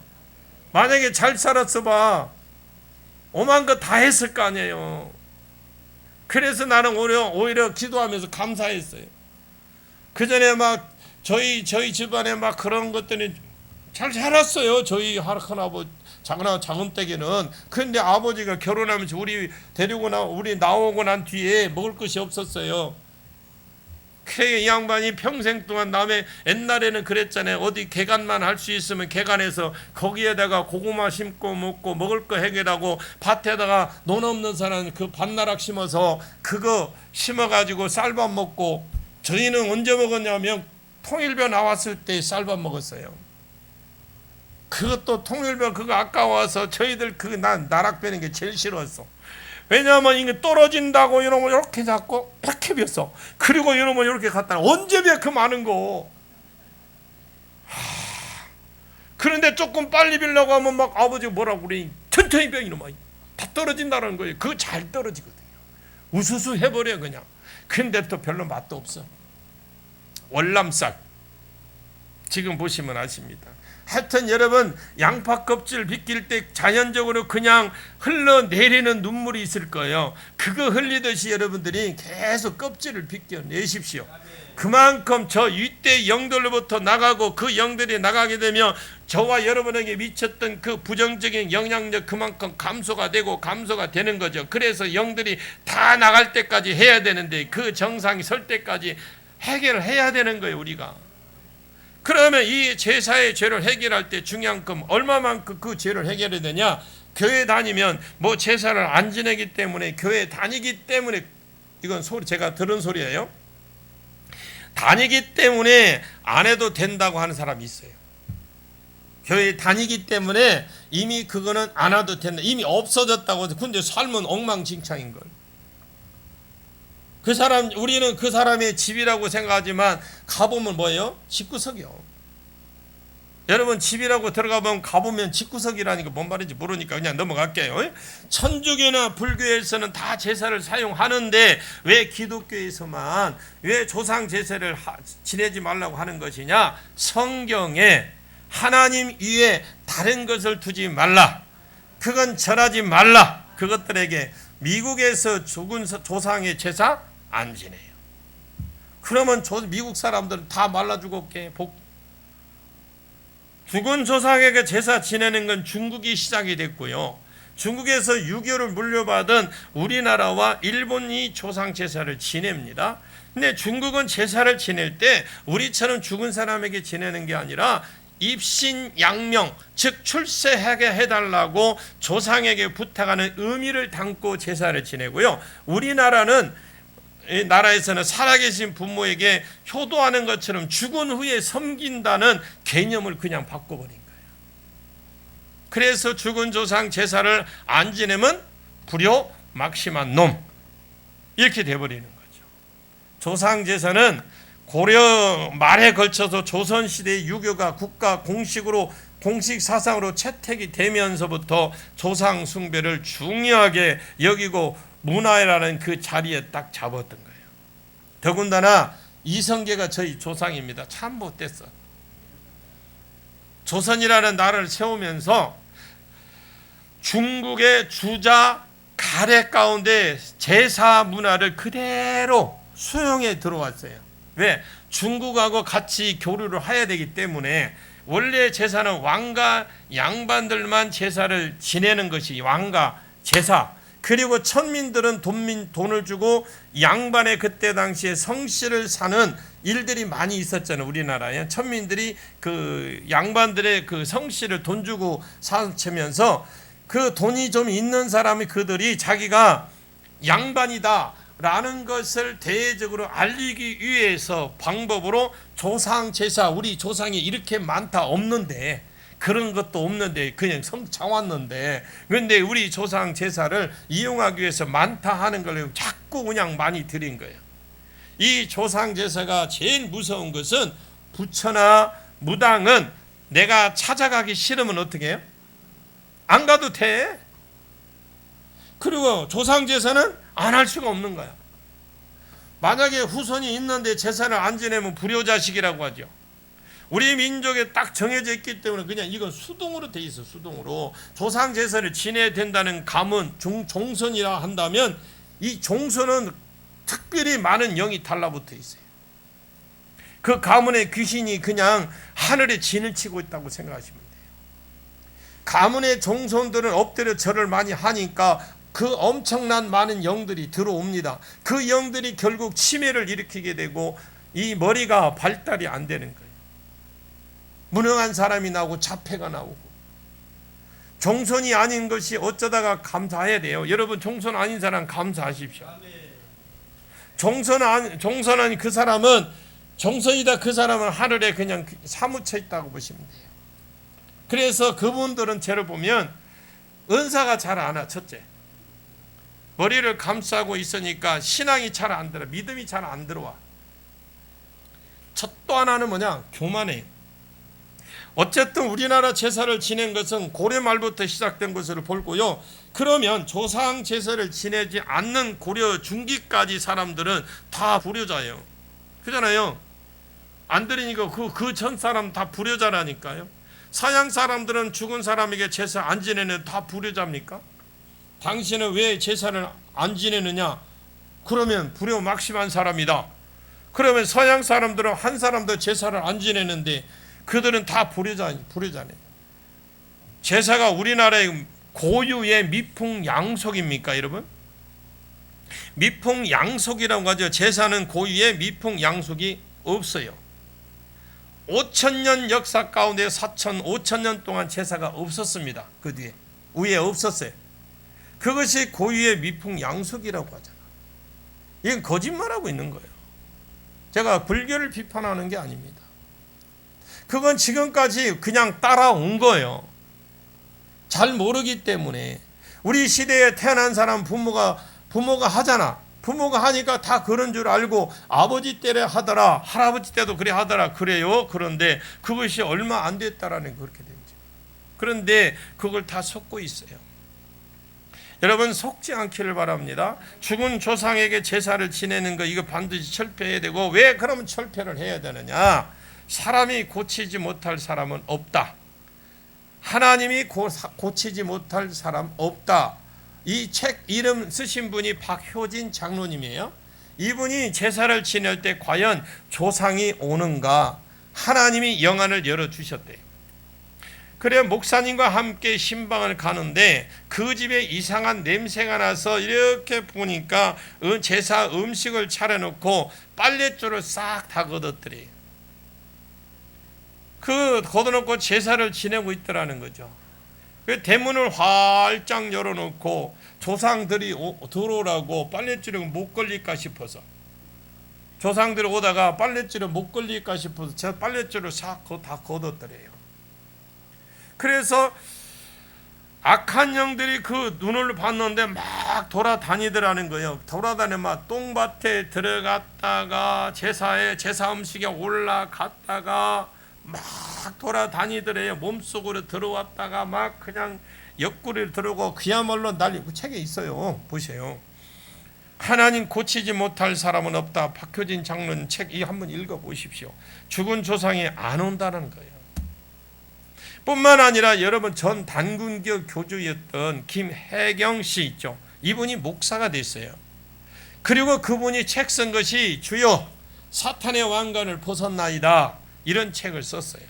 만약에 잘 살았어 봐, 오만 거 다 했을 거 아니에요. 그래서 나는 오히려 기도하면서 감사했어요. 그 전에 막 저희 집안에 막 그런 것들이 잘 살았어요. 저희 큰아버지 작은 때에는. 그런데 아버지가 결혼하면서 우리 나오고 난 뒤에 먹을 것이 없었어요. 그래, 이 양반이 평생 동안 남의 옛날에는 그랬잖아요. 어디 개간만 할 수 있으면 개간해서 거기에다가 고구마 심고 먹고 먹을 거 해결하고, 밭에다가 논 없는 사람 그 밭나락 심어서 그거 심어가지고 쌀밥 먹고. 저희는 언제 먹었냐면 통일벼 나왔을 때 쌀밥 먹었어요. 그것도 통일벼 그거 아까워서 저희들 난 나락 베는 게 제일 싫었어. 왜냐하면 이게 떨어진다고 이러면 이렇게 잡고 이렇게 벼어. 그리고 이러면 이렇게 갖다 언제 벼 그 많은 거. 그런데 조금 빨리 빌려고 하면 막 아버지가 뭐라고 그래. 천천히 벼 이놈아. 다 떨어진다는 거예요. 그거 잘 떨어지거든요. 우수수 해버려 그냥. 근데 또 별로 맛도 없어. 월남쌀 지금 보시면 아십니다. 하여튼 여러분, 양파 껍질 벗길 때 자연적으로 그냥 흘러내리는 눈물이 있을 거예요. 그거 흘리듯이 여러분들이 계속 껍질을 벗겨내십시오. 그만큼 저 윗대 영들로부터 나가고 그 영들이 나가게 되면 저와 여러분에게 미쳤던 그 부정적인 영향력 그만큼 감소가 되는 거죠. 그래서 영들이 다 나갈 때까지 해야 되는데 그 정상이 설 때까지 해결을 해야 되는 거예요, 우리가. 그러면 이 제사의 죄를 해결할 때 중요한 건 얼마만큼 그 죄를 해결해야 되냐? 교회 다니면 제사를 안 지내기 때문에, 교회 다니기 때문에, 이건 제가 들은 소리예요. 다니기 때문에 안 해도 된다고 하는 사람이 있어요. 교회 다니기 때문에 이미 그거는 안 해도 된다. 이미 없어졌다고. 근데 삶은 엉망진창인 걸. 우리는 그 사람의 집이라고 생각하지만 가보면 뭐예요? 집구석이요. 여러분 집이라고 들어가보면 가보면 집구석이라니까 뭔 말인지 모르니까 그냥 넘어갈게요. 천주교나 불교에서는 다 제사를 사용하는데 왜 기독교에서만 왜 조상 제사를 지내지 말라고 하는 것이냐? 성경에 하나님 위에 다른 것을 두지 말라, 그건 절하지 말라, 그것들에게 미국에서 죽은 조상의 제사 안 지내요. 그러면 미국 사람들은 다 말라 죽었게 죽은 조상에게 제사 지내는 건 중국이 시작이 됐고요. 중국에서 유교를 물려받은 우리나라와 일본이 조상 제사를 지냅니다. 근데 중국은 제사를 지낼 때 우리처럼 죽은 사람에게 지내는 게 아니라 입신양명, 즉 출세하게 해달라고 조상에게 부탁하는 의미를 담고 제사를 지내고요. 우리나라는 이 나라에서는 살아계신 부모에게 효도하는 것처럼 죽은 후에 섬긴다는 개념을 그냥 바꿔버린 거예요. 그래서 죽은 조상 제사를 안 지내면 불효 막심한 놈, 이렇게 돼버리는 거죠. 조상 제사는 고려 말에 걸쳐서 조선시대 유교가 국가 공식 사상으로 채택이 되면서부터 조상 숭배를 중요하게 여기고 문화라는 그 자리에 딱 잡았던 거예요. 더군다나 이성계가 저희 조상입니다. 참 못됐어. 조선이라는 나라를 세우면서 중국의 주자 가래 가운데 제사 문화를 그대로 수용해 들어왔어요. 왜? 중국하고 같이 교류를 해야 되기 때문에 원래 제사는 왕과 양반들만 제사를 지내는 것이 왕가 제사. 그리고 천민들은 돈을 주고 양반의 그때 당시에 성씨를 사는 일들이 많이 있었잖아요. 우리나라에 천민들이 그 양반들의 그 성씨를 돈 주고 사면서 그 돈이 좀 있는 사람이 그들이 자기가 양반이다 라는 것을 대외적으로 알리기 위해서 방법으로 조상 제사, 우리 조상이 이렇게 많다 없는데, 그런 것도 없는데 그냥 성창왔는데, 그런데 우리 조상 제사를 이용하기 위해서 많다 하는 걸 자꾸 그냥 많이 드린 거예요. 이 조상 제사가 제일 무서운 것은 부처나 무당은 내가 찾아가기 싫으면 어떻게 해요? 안 가도 돼. 그리고 조상 제사는 안 할 수가 없는 거야. 만약에 후손이 있는데 제사를 안 지내면 불효자식이라고 하죠. 우리 민족에 딱 정해져 있기 때문에 그냥 이건 수동으로 돼 있어. 수동으로 조상 제사를 지내야 된다는 가문 종선이라 한다면 이 종선은 특별히 많은 영이 달라붙어 있어요. 그 가문의 귀신이 그냥 하늘에 진을 치고 있다고 생각하시면 돼요. 가문의 종손들은 엎드려 절을 많이 하니까 그 엄청난 많은 영들이 들어옵니다. 그 영들이 결국 치매를 일으키게 되고 이 머리가 발달이 안 되는 거예요. 무능한 사람이 나오고 자폐가 나오고. 종손이 아닌 것이 어쩌다가 감사해야 돼요. 여러분 종손 아닌 사람 감사하십시오. 종손 아닌 그 사람은 종손이다. 그 사람은 하늘에 그냥 사무쳐 있다고 보시면 돼요. 그래서 그분들은 죄를 보면 은사가 잘 안 와. 첫째, 머리를 감싸고 있으니까 신앙이 잘 안 들어. 믿음이 잘 안 들어와. 또 하나는 뭐냐? 교만해. 어쨌든 우리나라 제사를 지낸 것은 고려 말부터 시작된 것으로 보고요. 그러면 조상 제사를 지내지 않는 고려 중기까지 사람들은 다 불효자예요. 그잖아요. 안 들으니까 그 전 사람 다 불효자라니까요. 서양 사람들은 죽은 사람에게 제사 안 지내는 다 불효자입니까? 당신은 왜 제사를 안 지내느냐? 그러면 불효 막심한 사람이다. 그러면 서양 사람들은 한 사람도 제사를 안 지내는데 그들은 다 불효자네. 제사가 우리나라의 고유의 미풍양속입니까, 여러분? 미풍양속이라고 하죠. 제사는 고유의 미풍양속이 없어요. 5,000년 역사 가운데 5,000년 동안 제사가 없었습니다. 그 뒤에 위에 없었어요. 그것이 고유의 미풍양속이라고 하잖아. 이건 거짓말하고 있는 거예요. 제가 불교를 비판하는 게 아닙니다. 그건 지금까지 그냥 따라온 거예요. 잘 모르기 때문에. 우리 시대에 태어난 사람 부모가 하잖아. 부모가 하니까 다 그런 줄 알고 아버지 때래 하더라, 할아버지 때도 그래 하더라, 그래요. 그런데 그것이 얼마 안 됐다라는 그렇게 되죠. 그런데 그걸 다 속고 있어요. 여러분, 속지 않기를 바랍니다. 죽은 조상에게 제사를 지내는 거 이거 반드시 철폐해야 되고, 왜 그러면 철폐를 해야 되느냐? 사람이 고치지 못할 사람은 없다. 하나님이 고치지 못할 사람 없다. 이 책 이름 쓰신 분이 박효진 장로님이에요. 이분이 제사를 지낼 때 과연 조상이 오는가? 하나님이 영안을 열어주셨대요. 그래 목사님과 함께 신방을 가는데 그 집에 이상한 냄새가 나서 이렇게 보니까 제사 음식을 차려놓고 빨랫줄을 싹 다 걷었더래요. 그 걷어놓고 제사를 지내고 있더라는 거죠. 그 대문을 활짝 열어놓고 조상들이 들어오라고 빨랫줄에 못 걸릴까 싶어서, 조상들이 오다가 빨랫줄에 못 걸릴까 싶어서 제 빨랫줄을 싹 다 걷었더래요. 그래서 악한 영들이 그 눈을 봤는데 막 돌아다니더라는 거예요. 돌아다니면 막 똥밭에 들어갔다가 제사 음식에 올라갔다가 막 돌아다니더래요. 몸속으로 들어왔다가 막 그냥 옆구리를 들어오고 그야말로 난리고. 책에 있어요. 보세요. 하나님 고치지 못할 사람은 없다. 박효진 장로님 책 이 한번 읽어보십시오. 죽은 조상이 안 온다는 거예요. 뿐만 아니라 여러분, 전 단군교 교주였던 김혜경 씨 있죠. 이분이 목사가 됐어요. 그리고 그분이 책 쓴 것이 주여 사탄의 왕관을 벗었나이다, 이런 책을 썼어요.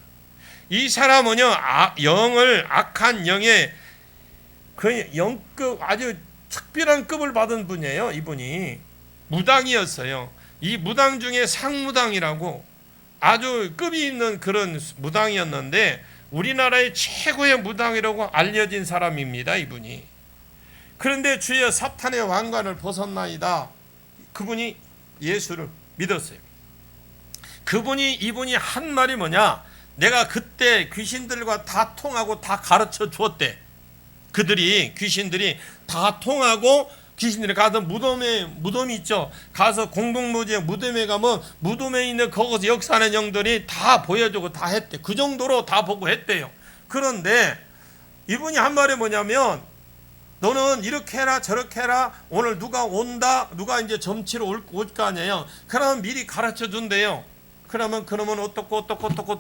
이 사람은요, 악한 영의 그 영급, 아주 특별한 급을 받은 분이에요. 이분이 무당이었어요. 이 무당 중에 상무당이라고 아주 급이 있는 그런 무당이었는데 우리나라의 최고의 무당이라고 알려진 사람입니다. 이분이. 그런데 주여 사탄의 왕관을 벗었나이다, 그분이 예수를 믿었어요. 이분이 한 말이 뭐냐? 내가 그때 귀신들과 다 통하고 다 가르쳐 주었대. 귀신들이 다 통하고, 귀신들이 가서 무덤이 있죠. 가서 공동묘지에 무덤에 가면 무덤에 있는 거기서 역사하는 영들이 다 보여주고 다 했대. 그 정도로 다 보고 했대요. 그런데 이분이 한 말이 뭐냐면, 너는 이렇게 해라 저렇게 해라, 오늘 누가 온다, 누가 이제 점치러 올 거 아니에요. 그러면 미리 가르쳐 준대요. 그러면 어떻고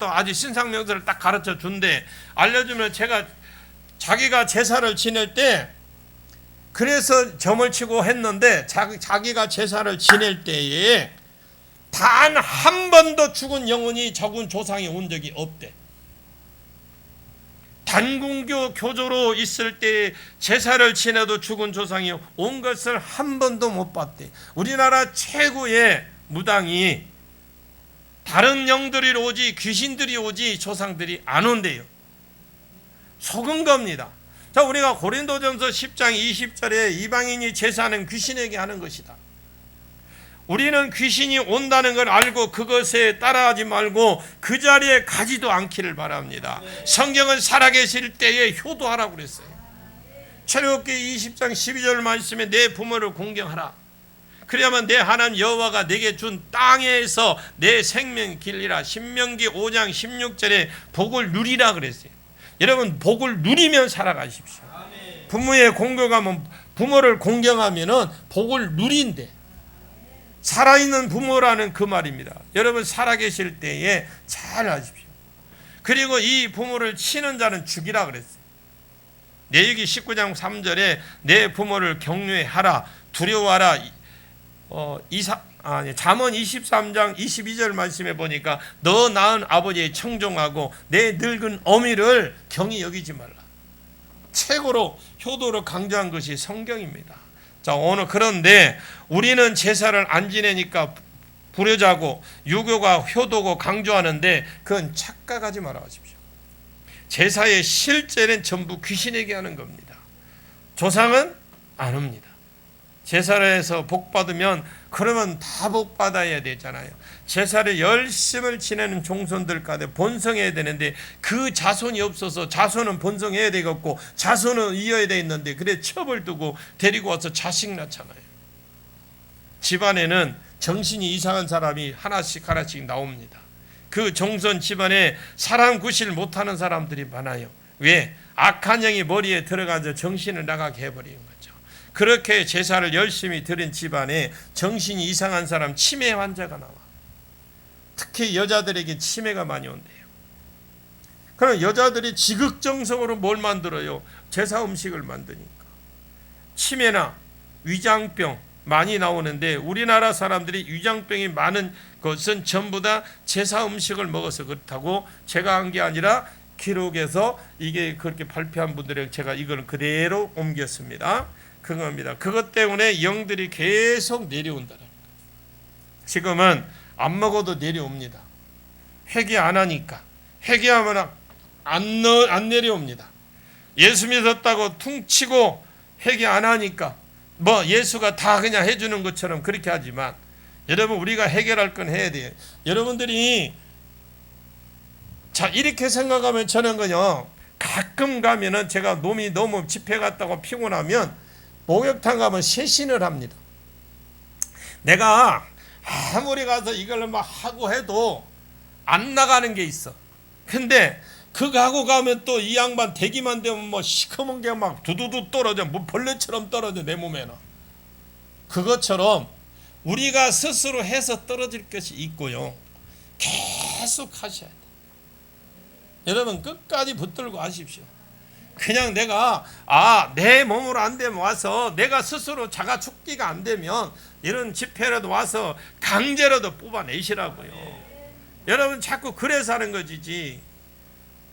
아주 신상명세를 딱 가르쳐 준대. 알려주면 자기가 제사를 지낼 때, 그래서 점을 치고 했는데 자기가 제사를 지낼 때에 단 한 번도 죽은 영혼이 적은 조상이 온 적이 없대. 단군교 교조로 있을 때 제사를 지내도 죽은 조상이 온 것을 한 번도 못 봤대. 우리나라 최고의 무당이 다른 영들이 오지, 귀신들이 오지, 조상들이 안 온대요. 속은 겁니다. 자, 우리가 고린도전서 10장 20절에 이방인이 제사는 귀신에게 하는 것이다. 우리는 귀신이 온다는 걸 알고 그것에 따라하지 말고 그 자리에 가지도 않기를 바랍니다. 성경은 살아계실 때에 효도하라고 그랬어요. 출애굽기 20장 12절 말씀에 내 부모를 공경하라. 그래야만 내 하나님 여호와가 내게 준 땅에서 내 생명 길리라. 신명기 5장 16절에 복을 누리라 그랬어요. 여러분, 복을 누리면 살아가십시오. 부모의 공경하면, 부모를 공경하면은 복을 누린대. 살아있는 부모라는 그 말입니다. 여러분, 살아계실 때에 잘 아십시오. 그리고 이 부모를 치는 자는 죽이라 그랬어요. 레위기 19장 3절에 내 부모를 경외하라, 두려워하라. 잠언 23장 22절 말씀에 보니까 너 낳은 아버지의 청종하고 내 늙은 어미를 경히 여기지 말라. 최고로 효도를 강조한 것이 성경입니다. 자, 오늘 그런데 우리는 제사를 안 지내니까 부려자고 유교가 효도고 강조하는데 그건 착각하지 말아 가십시오. 제사의 실제는 전부 귀신에게 하는 겁니다. 조상은 안 옵니다. 제사를 해서 복 받으면 그러면 다 복 받아야 되잖아요. 제사를 열심을 지내는 종손들 가운데 번성해야 되는데 그 자손이 없어서, 자손은 번성해야 되겠고 자손은 이어야 돼 있는데 그래 첩을 두고 데리고 와서 자식 낳잖아요. 집안에는 정신이 이상한 사람이 하나씩 나옵니다. 그 종손 집안에 사람 구실 못하는 사람들이 많아요. 왜? 악한 영이 머리에 들어가서 정신을 나가게 해버리는 거죠. 그렇게 제사를 열심히 드린 집안에 정신이 이상한 사람, 치매 환자가 나와. 특히 여자들에게 치매가 많이 온대요. 그럼 여자들이 지극정성으로 뭘 만들어요? 제사 음식을 만드니까. 치매나 위장병 많이 나오는데 우리나라 사람들이 위장병이 많은 것은 전부 다 제사 음식을 먹어서 그렇다고 제가 한 게 아니라 기록에서 이게 그렇게 발표한 분들에게 제가 이걸 그대로 옮겼습니다. 그겁니다. 그것 때문에 영들이 계속 내려온다는 거예요. 지금은 안 먹어도 내려옵니다. 회개 안 하니까. 회개하면 안 내려옵니다. 예수 믿었다고 퉁치고 회개 안 하니까 뭐 예수가 다 그냥 해주는 것처럼 그렇게 하지만 여러분 우리가 해결할 건 해야 돼요. 여러분들이 자 이렇게 생각하면 저는요 가끔 가면은 제가 놈이 너무 집회 갔다고 피곤하면 목욕탕 가면 쇄신을 합니다. 내가 아무리 가서 이걸 막 하고 해도 안 나가는 게 있어. 근데 그거 하고 가면 또 이 양반 대기만 되면 뭐 시커먼 게 막 두두두 떨어져. 뭐 벌레처럼 떨어져 내 몸에는. 그것처럼 우리가 스스로 해서 떨어질 것이 있고요. 계속 하셔야 돼. 여러분 끝까지 붙들고 하십시오. 그냥 내가 내 몸으로 안 되면 와서 내가 스스로 자가 죽기가 안 되면 이런 집회라도 와서 강제로도 뽑아내시라고요. 여러분 자꾸 그래서 하는 것이지.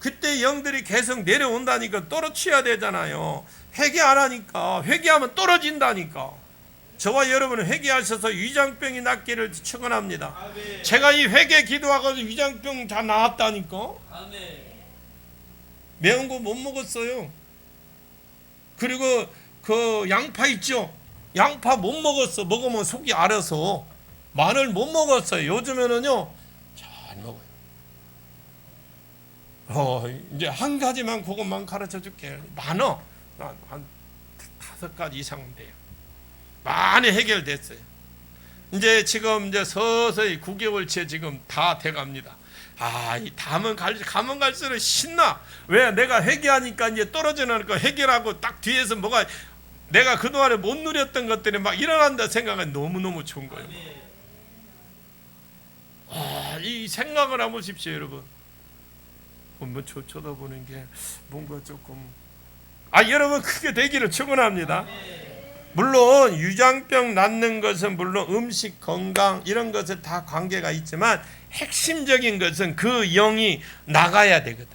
그때 영들이 계속 내려온다니까 떨어쳐야 되잖아요. 회개 안 하니까. 회개하면 떨어진다니까. 저와 여러분은 회개하셔서 위장병이 낫기를 축원합니다. 제가 이 회개 기도하고 위장병 다 나았다니까. 매운 거 못 먹었어요. 그리고 그 양파 있죠. 양파 못 먹었어. 먹으면 속이 알아서. 마늘 못 먹었어요. 요즘에는요 잘 먹어요. 이제 한 가지만 그것만 가르쳐 줄게요. 많어. 한 5가지 이상은 돼요. 많이 해결됐어요. 이제 지금 이제 서서히 9개월째 지금 다 돼갑니다. 이 가면 갈수록 신나. 왜? 내가 회개하니까 이제 떨어지는 거 해결하고 딱 뒤에서 뭐가 내가 그동안에 못 누렸던 것들이 막 일어난다 생각은 너무너무 좋은 거예요. 이 생각을 해보십시오, 여러분. 뭐 쳐다보는 게 뭔가 조금 여러분 크게 되기를 축원합니다. 물론 유장병 낫는 것은 물론 음식 건강 이런 것에 다 관계가 있지만 핵심적인 것은 그 영이 나가야 되거든.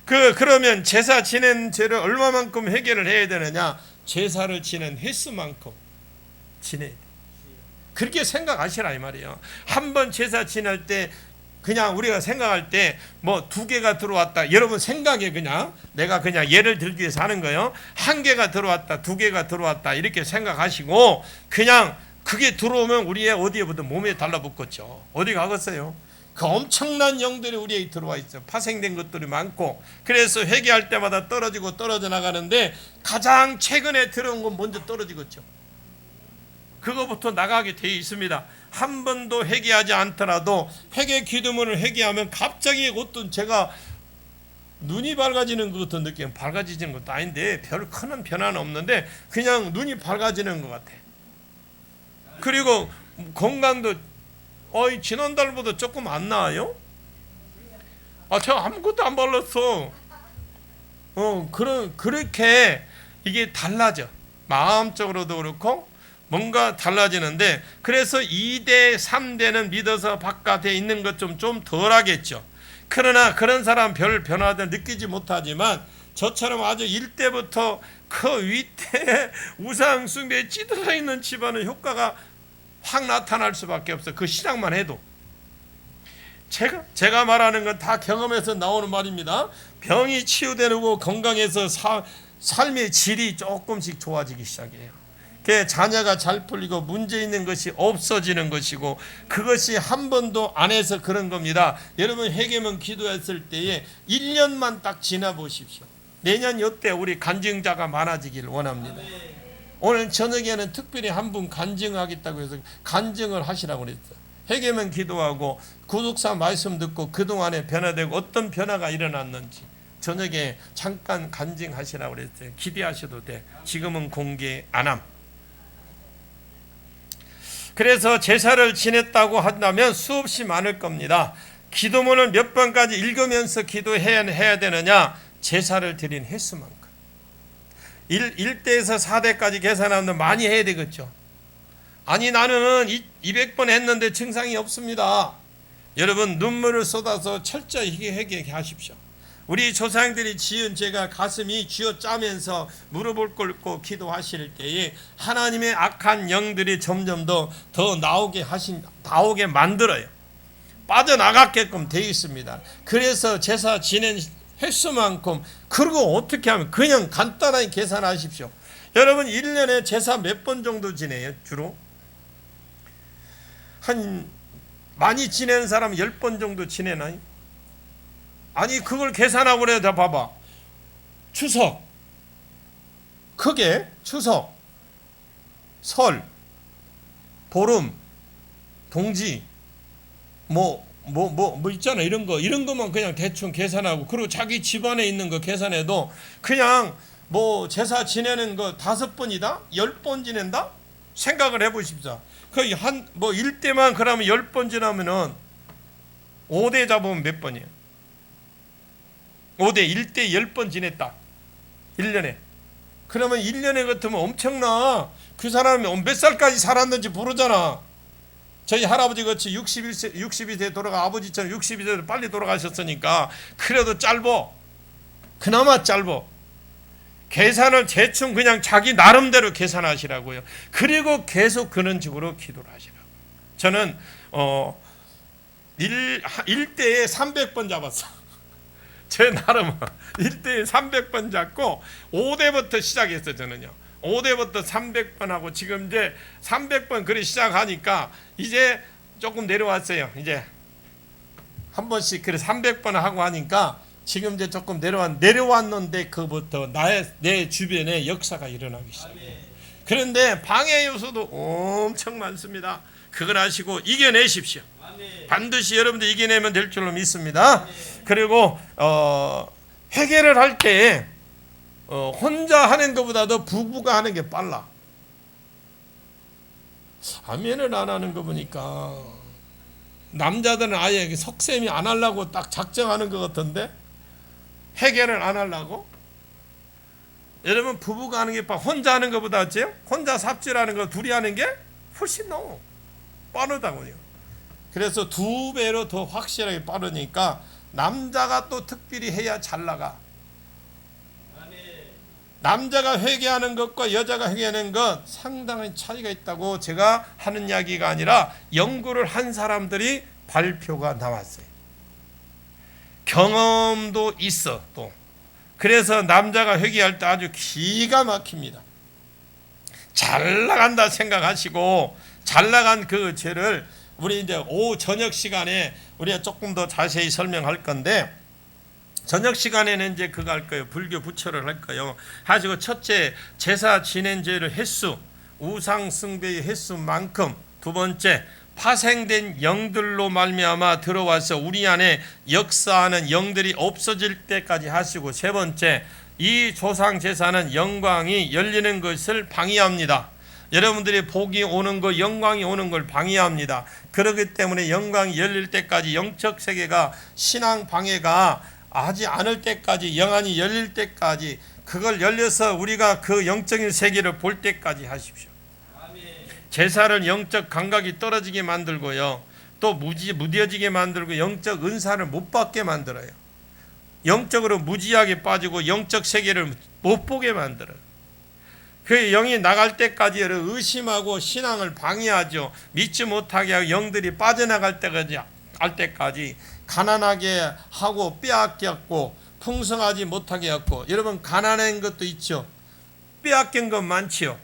그러면 제사 지낸 죄를 얼마만큼 해결을 해야 되느냐? 제사를 지낸 횟수만큼 지내야 돼. 그렇게 생각하시라 이 말이에요. 한 번 제사 지낼 때 그냥 우리가 생각할 때 뭐 2개가 들어왔다. 여러분 생각에 그냥 내가 그냥 예를 들기 위해서 하는 거예요. 1개가 들어왔다. 2개가 들어왔다. 이렇게 생각하시고 그냥 그게 들어오면 우리의 어디에부터 몸에 달라붙겠죠. 어디 가겠어요? 그 엄청난 영들이 우리에게 들어와 있어요. 파생된 것들이 많고 그래서 회개할 때마다 떨어지고 떨어져 나가는데 가장 최근에 들어온 건 먼저 떨어지겠죠. 그거부터 나가게 되어 있습니다. 한 번도 회개하지 않더라도 회개 기도문을 회개하면 갑자기 어떤 제가 눈이 밝아지는 것 같은 느낌, 밝아지는 것도 아닌데 별 큰 변화는 없는데 그냥 눈이 밝아지는 것 같아. 그리고 건강도 지난달보다 조금 안 나아요? 제가 아무것도 안 발랐어. 그렇게 이게 달라져. 마음적으로도 그렇고 뭔가 달라지는데 그래서 2대 3대는 믿어서 바깥에 있는 것 좀 덜하겠죠. 그러나 그런 사람 별 변화도 느끼지 못하지만 저처럼 아주 1대부터 그 윗대 우상 숭배에 찌들어 있는 집안은 효과가 확 나타날 수밖에 없어. 그 시작만 해도. 제가 말하는 건 다 경험에서 나오는 말입니다. 병이 치유되고 건강해서 삶의 질이 조금씩 좋아지기 시작해요. 자녀가 잘 풀리고 문제 있는 것이 없어지는 것이고 그것이 한 번도 안 해서 그런 겁니다. 여러분 회개문 기도했을 때에 1년만 딱 지나 보십시오. 내년 이때 우리 간증자가 많아지기를 원합니다. 오늘 저녁에는 특별히 한 분 간증하겠다고 해서 간증을 하시라고 그랬어요. 회개면 기도하고 구독사 말씀 듣고 그동안에 변화되고 어떤 변화가 일어났는지 저녁에 잠깐 간증하시라고 그랬어요. 기대하셔도 돼. 지금은 공개 안 함. 그래서 제사를 지냈다고 한다면 수없이 많을 겁니다. 기도문을 몇 번까지 읽으면서 기도해야 되느냐? 제사를 드린 횟수만큼. 1대에서 4대까지 계산하면 많이 해야 되겠죠. 아니 나는 200번 했는데 증상이 없습니다. 여러분 눈물을 쏟아서 철저히 회개하십시오. 우리 조상들이 지은 죄가 가슴이 쥐어짜면서 무릎을 꿇고 기도하실 때에 하나님의 악한 영들이 점점 더 나오게 만들어요. 빠져나가게끔 되어 있습니다. 그래서 제사 지낸 횟수만큼, 그리고 어떻게 하면 그냥 간단하게 계산하십시오. 여러분 1년에 제사 몇 번 정도 지내요? 주로 한 많이 지내는 사람 10번 정도 지내나요? 아니 그걸 계산하고 그래. 다 봐봐. 추석, 크게 추석, 설, 보름, 동지, 뭐 있잖아. 이런 것만 그냥 대충 계산하고, 그리고 자기 집안에 있는 거 계산해도 그냥 뭐 제사 지내는 거 5번이다? 10번 지낸다? 생각을 해보십시오. 그 뭐 1대만 그러면 10번 지나면은 5대 잡으면 몇 번이에요? 5대 1대 10번 지냈다. 1년에. 그러면 1년에 같으면 엄청나. 그 사람이 몇 살까지 살았는지 모르잖아. 저희 할아버지 같이 62세 돌아가, 아버지처럼 62세로 빨리 돌아가셨으니까 그래도 짧어. 그나마 짧어. 계산을 대충 그냥 자기 나름대로 계산하시라고요. 그리고 계속 그런 식으로 기도를 하시라고. 저는 1대에 300번 잡았어. 제 나름 1대에 300번 잡고 5대부터 시작했어요. 저는요. 5대부터 300번 하고 지금 이제 300번 그리 시작하니까 이제 조금 내려왔어요. 이제 한 번씩 그래 300번 하고 하니까 지금 이제 조금 내려왔는데 그부터 내 주변에 역사가 일어나기 시작해요. 그런데 방해 요소도 엄청 많습니다. 그걸 아시고 이겨내십시오. 반드시 여러분들 이겨내면 될 줄로 믿습니다. 그리고 회개를 할 때 혼자 하는 것보다도 부부가 하는 게 빨라. 아멘을 안 하는 거 보니까 남자들은 아예 석셈이 안 하려고 딱 작정하는 것 같던데, 회개를 안 하려고. 여러분 부부가 하는 게 혼자 하는 것보다 어째요? 혼자 삽질하는 거 둘이 하는 게 훨씬 너무 빠르다고요. 그래서 2배로 더 확실하게 빠르니까 남자가 또 특별히 해야 잘 나가. 남자가 회개하는 것과 여자가 회개하는 것 상당한 차이가 있다고 제가 하는 이야기가 아니라 연구를 한 사람들이 발표가 나왔어요. 경험도 있어. 또 그래서 남자가 회개할 때 아주 기가 막힙니다. 잘 나간다 생각하시고, 잘 나간 그 죄를 우리 이제 오후 저녁 시간에 우리가 조금 더 자세히 설명할 건데, 저녁 시간에는 이제 그거 할 거예요. 불교 부처를 할 거예요. 하시고 첫째, 제사 지낸 죄를 횟수, 우상 숭배의 횟수만큼. 두 번째, 파생된 영들로 말미암아 들어와서 우리 안에 역사하는 영들이 없어질 때까지 하시고, 세 번째, 이 조상 제사는 영광이 열리는 것을 방해합니다. 여러분들이 복이 오는 것, 영광이 오는 걸 방해합니다. 그렇기 때문에 영광이 열릴 때까지 영적 세계가, 신앙 방해가 하지 않을 때까지, 영안이 열릴 때까지, 그걸 열려서 우리가 그 영적인 세계를 볼 때까지 하십시오. 제사를 영적 감각이 떨어지게 만들고요, 또 무뎌지게 만들고 영적 은사를 못 받게 만들어요. 영적으로 무지하게 빠지고 영적 세계를 못 보게 만들어요. 그 영이 나갈 때까지 의심하고 신앙을 방해하죠. 믿지 못하게 하고 영들이 빠져나갈 때까지 가난하게 하고 빼앗겼고 풍성하지 못하게 했고. 여러분 가난한 것도 있죠. 빼앗긴 것 많지요.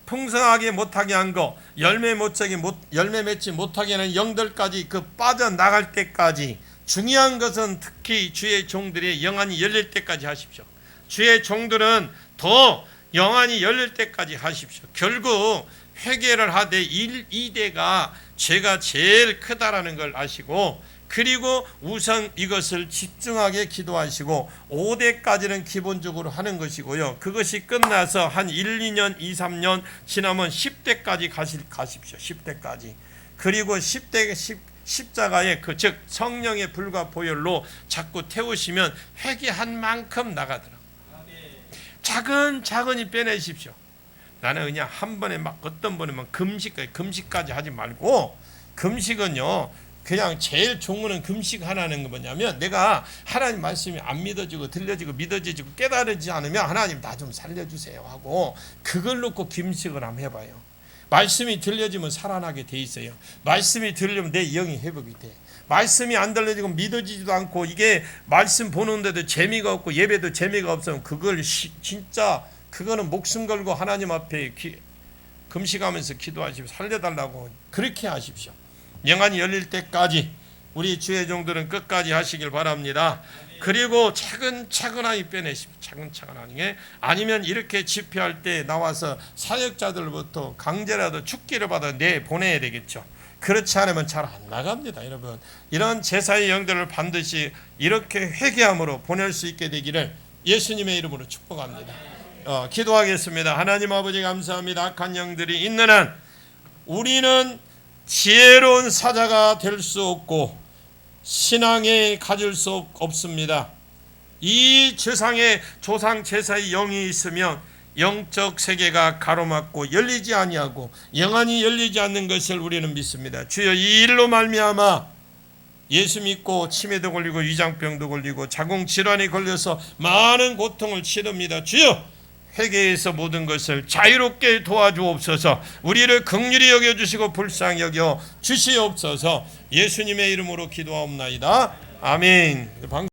풍성하게 못하게 한 거, 열매 맺지 못하게 하는 영들까지 그 빠져나갈 때까지. 중요한 것은 특히 주의 종들이 영안이 열릴 때까지 하십시오. 주의 종들은 더 영안이 열릴 때까지 하십시오. 결국 회개를 하되 2대가 죄가 제일 크다라는 걸 아시고, 그리고 우선 이것을 집중하게 기도하시고 5대까지는 기본적으로 하는 것이고요. 그것이 끝나서 한 1, 2년, 2, 3년 지나면 10대까지 가십시오. 10대까지. 그리고 10대 십자가의 즉 성령의 불과 보혈로 자꾸 태우시면 회개한 만큼 나가더라고요. 차근차근히 빼내십시오. 나는 그냥 한 번에 막 어떤 번에만 금식까지 하지 말고, 금식은요 그냥 제일 좋은 거는 금식 하나는 거 뭐냐면, 내가 하나님 말씀이 안 믿어지고 들려지고 믿어지고 깨달아지지 않으면 하나님 나 좀 살려주세요 하고 그걸 놓고 금식을 한번 해봐요. 말씀이 들려지면 살아나게 돼 있어요. 말씀이 들리면 내 영이 회복이 돼. 말씀이 안 들려지고 믿어지지도 않고 이게 말씀 보는데도 재미가 없고 예배도 재미가 없으면 그걸 진짜 그거는 목숨 걸고 하나님 앞에 금식하면서 기도하시고 살려달라고 그렇게 하십시오. 영안이 열릴 때까지 우리 주의 종들은 끝까지 하시길 바랍니다. 그리고 차근차근하게 빼내십시오. 차근차근하게. 아니면 이렇게 집회할 때 나와서 사역자들부터 강제라도 축기를 받아 보내야 되겠죠. 그렇지 않으면 잘 안 나갑니다. 여러분, 이런 제사의 영들을 반드시 이렇게 회개함으로 보낼 수 있게 되기를 예수님의 이름으로 축복합니다. 기도하겠습니다. 하나님 아버지 감사합니다. 악한 영들이 있는 한 우리는 지혜로운 사자가 될 수 없고 신앙에 가질 수 없습니다. 이 세상에 조상 제사의 영이 있으면 영적 세계가 가로막고 열리지 아니하고 영안이 열리지 않는 것을 우리는 믿습니다. 주여, 이 일로 말미암아 예수 믿고 치매도 걸리고 위장병도 걸리고 자궁질환이 걸려서 많은 고통을 치릅니다. 주여, 회개에서 모든 것을 자유롭게 도와주옵소서. 우리를 긍휼히 여겨주시고 불쌍히 여겨 주시옵소서. 예수님의 이름으로 기도하옵나이다. 아멘.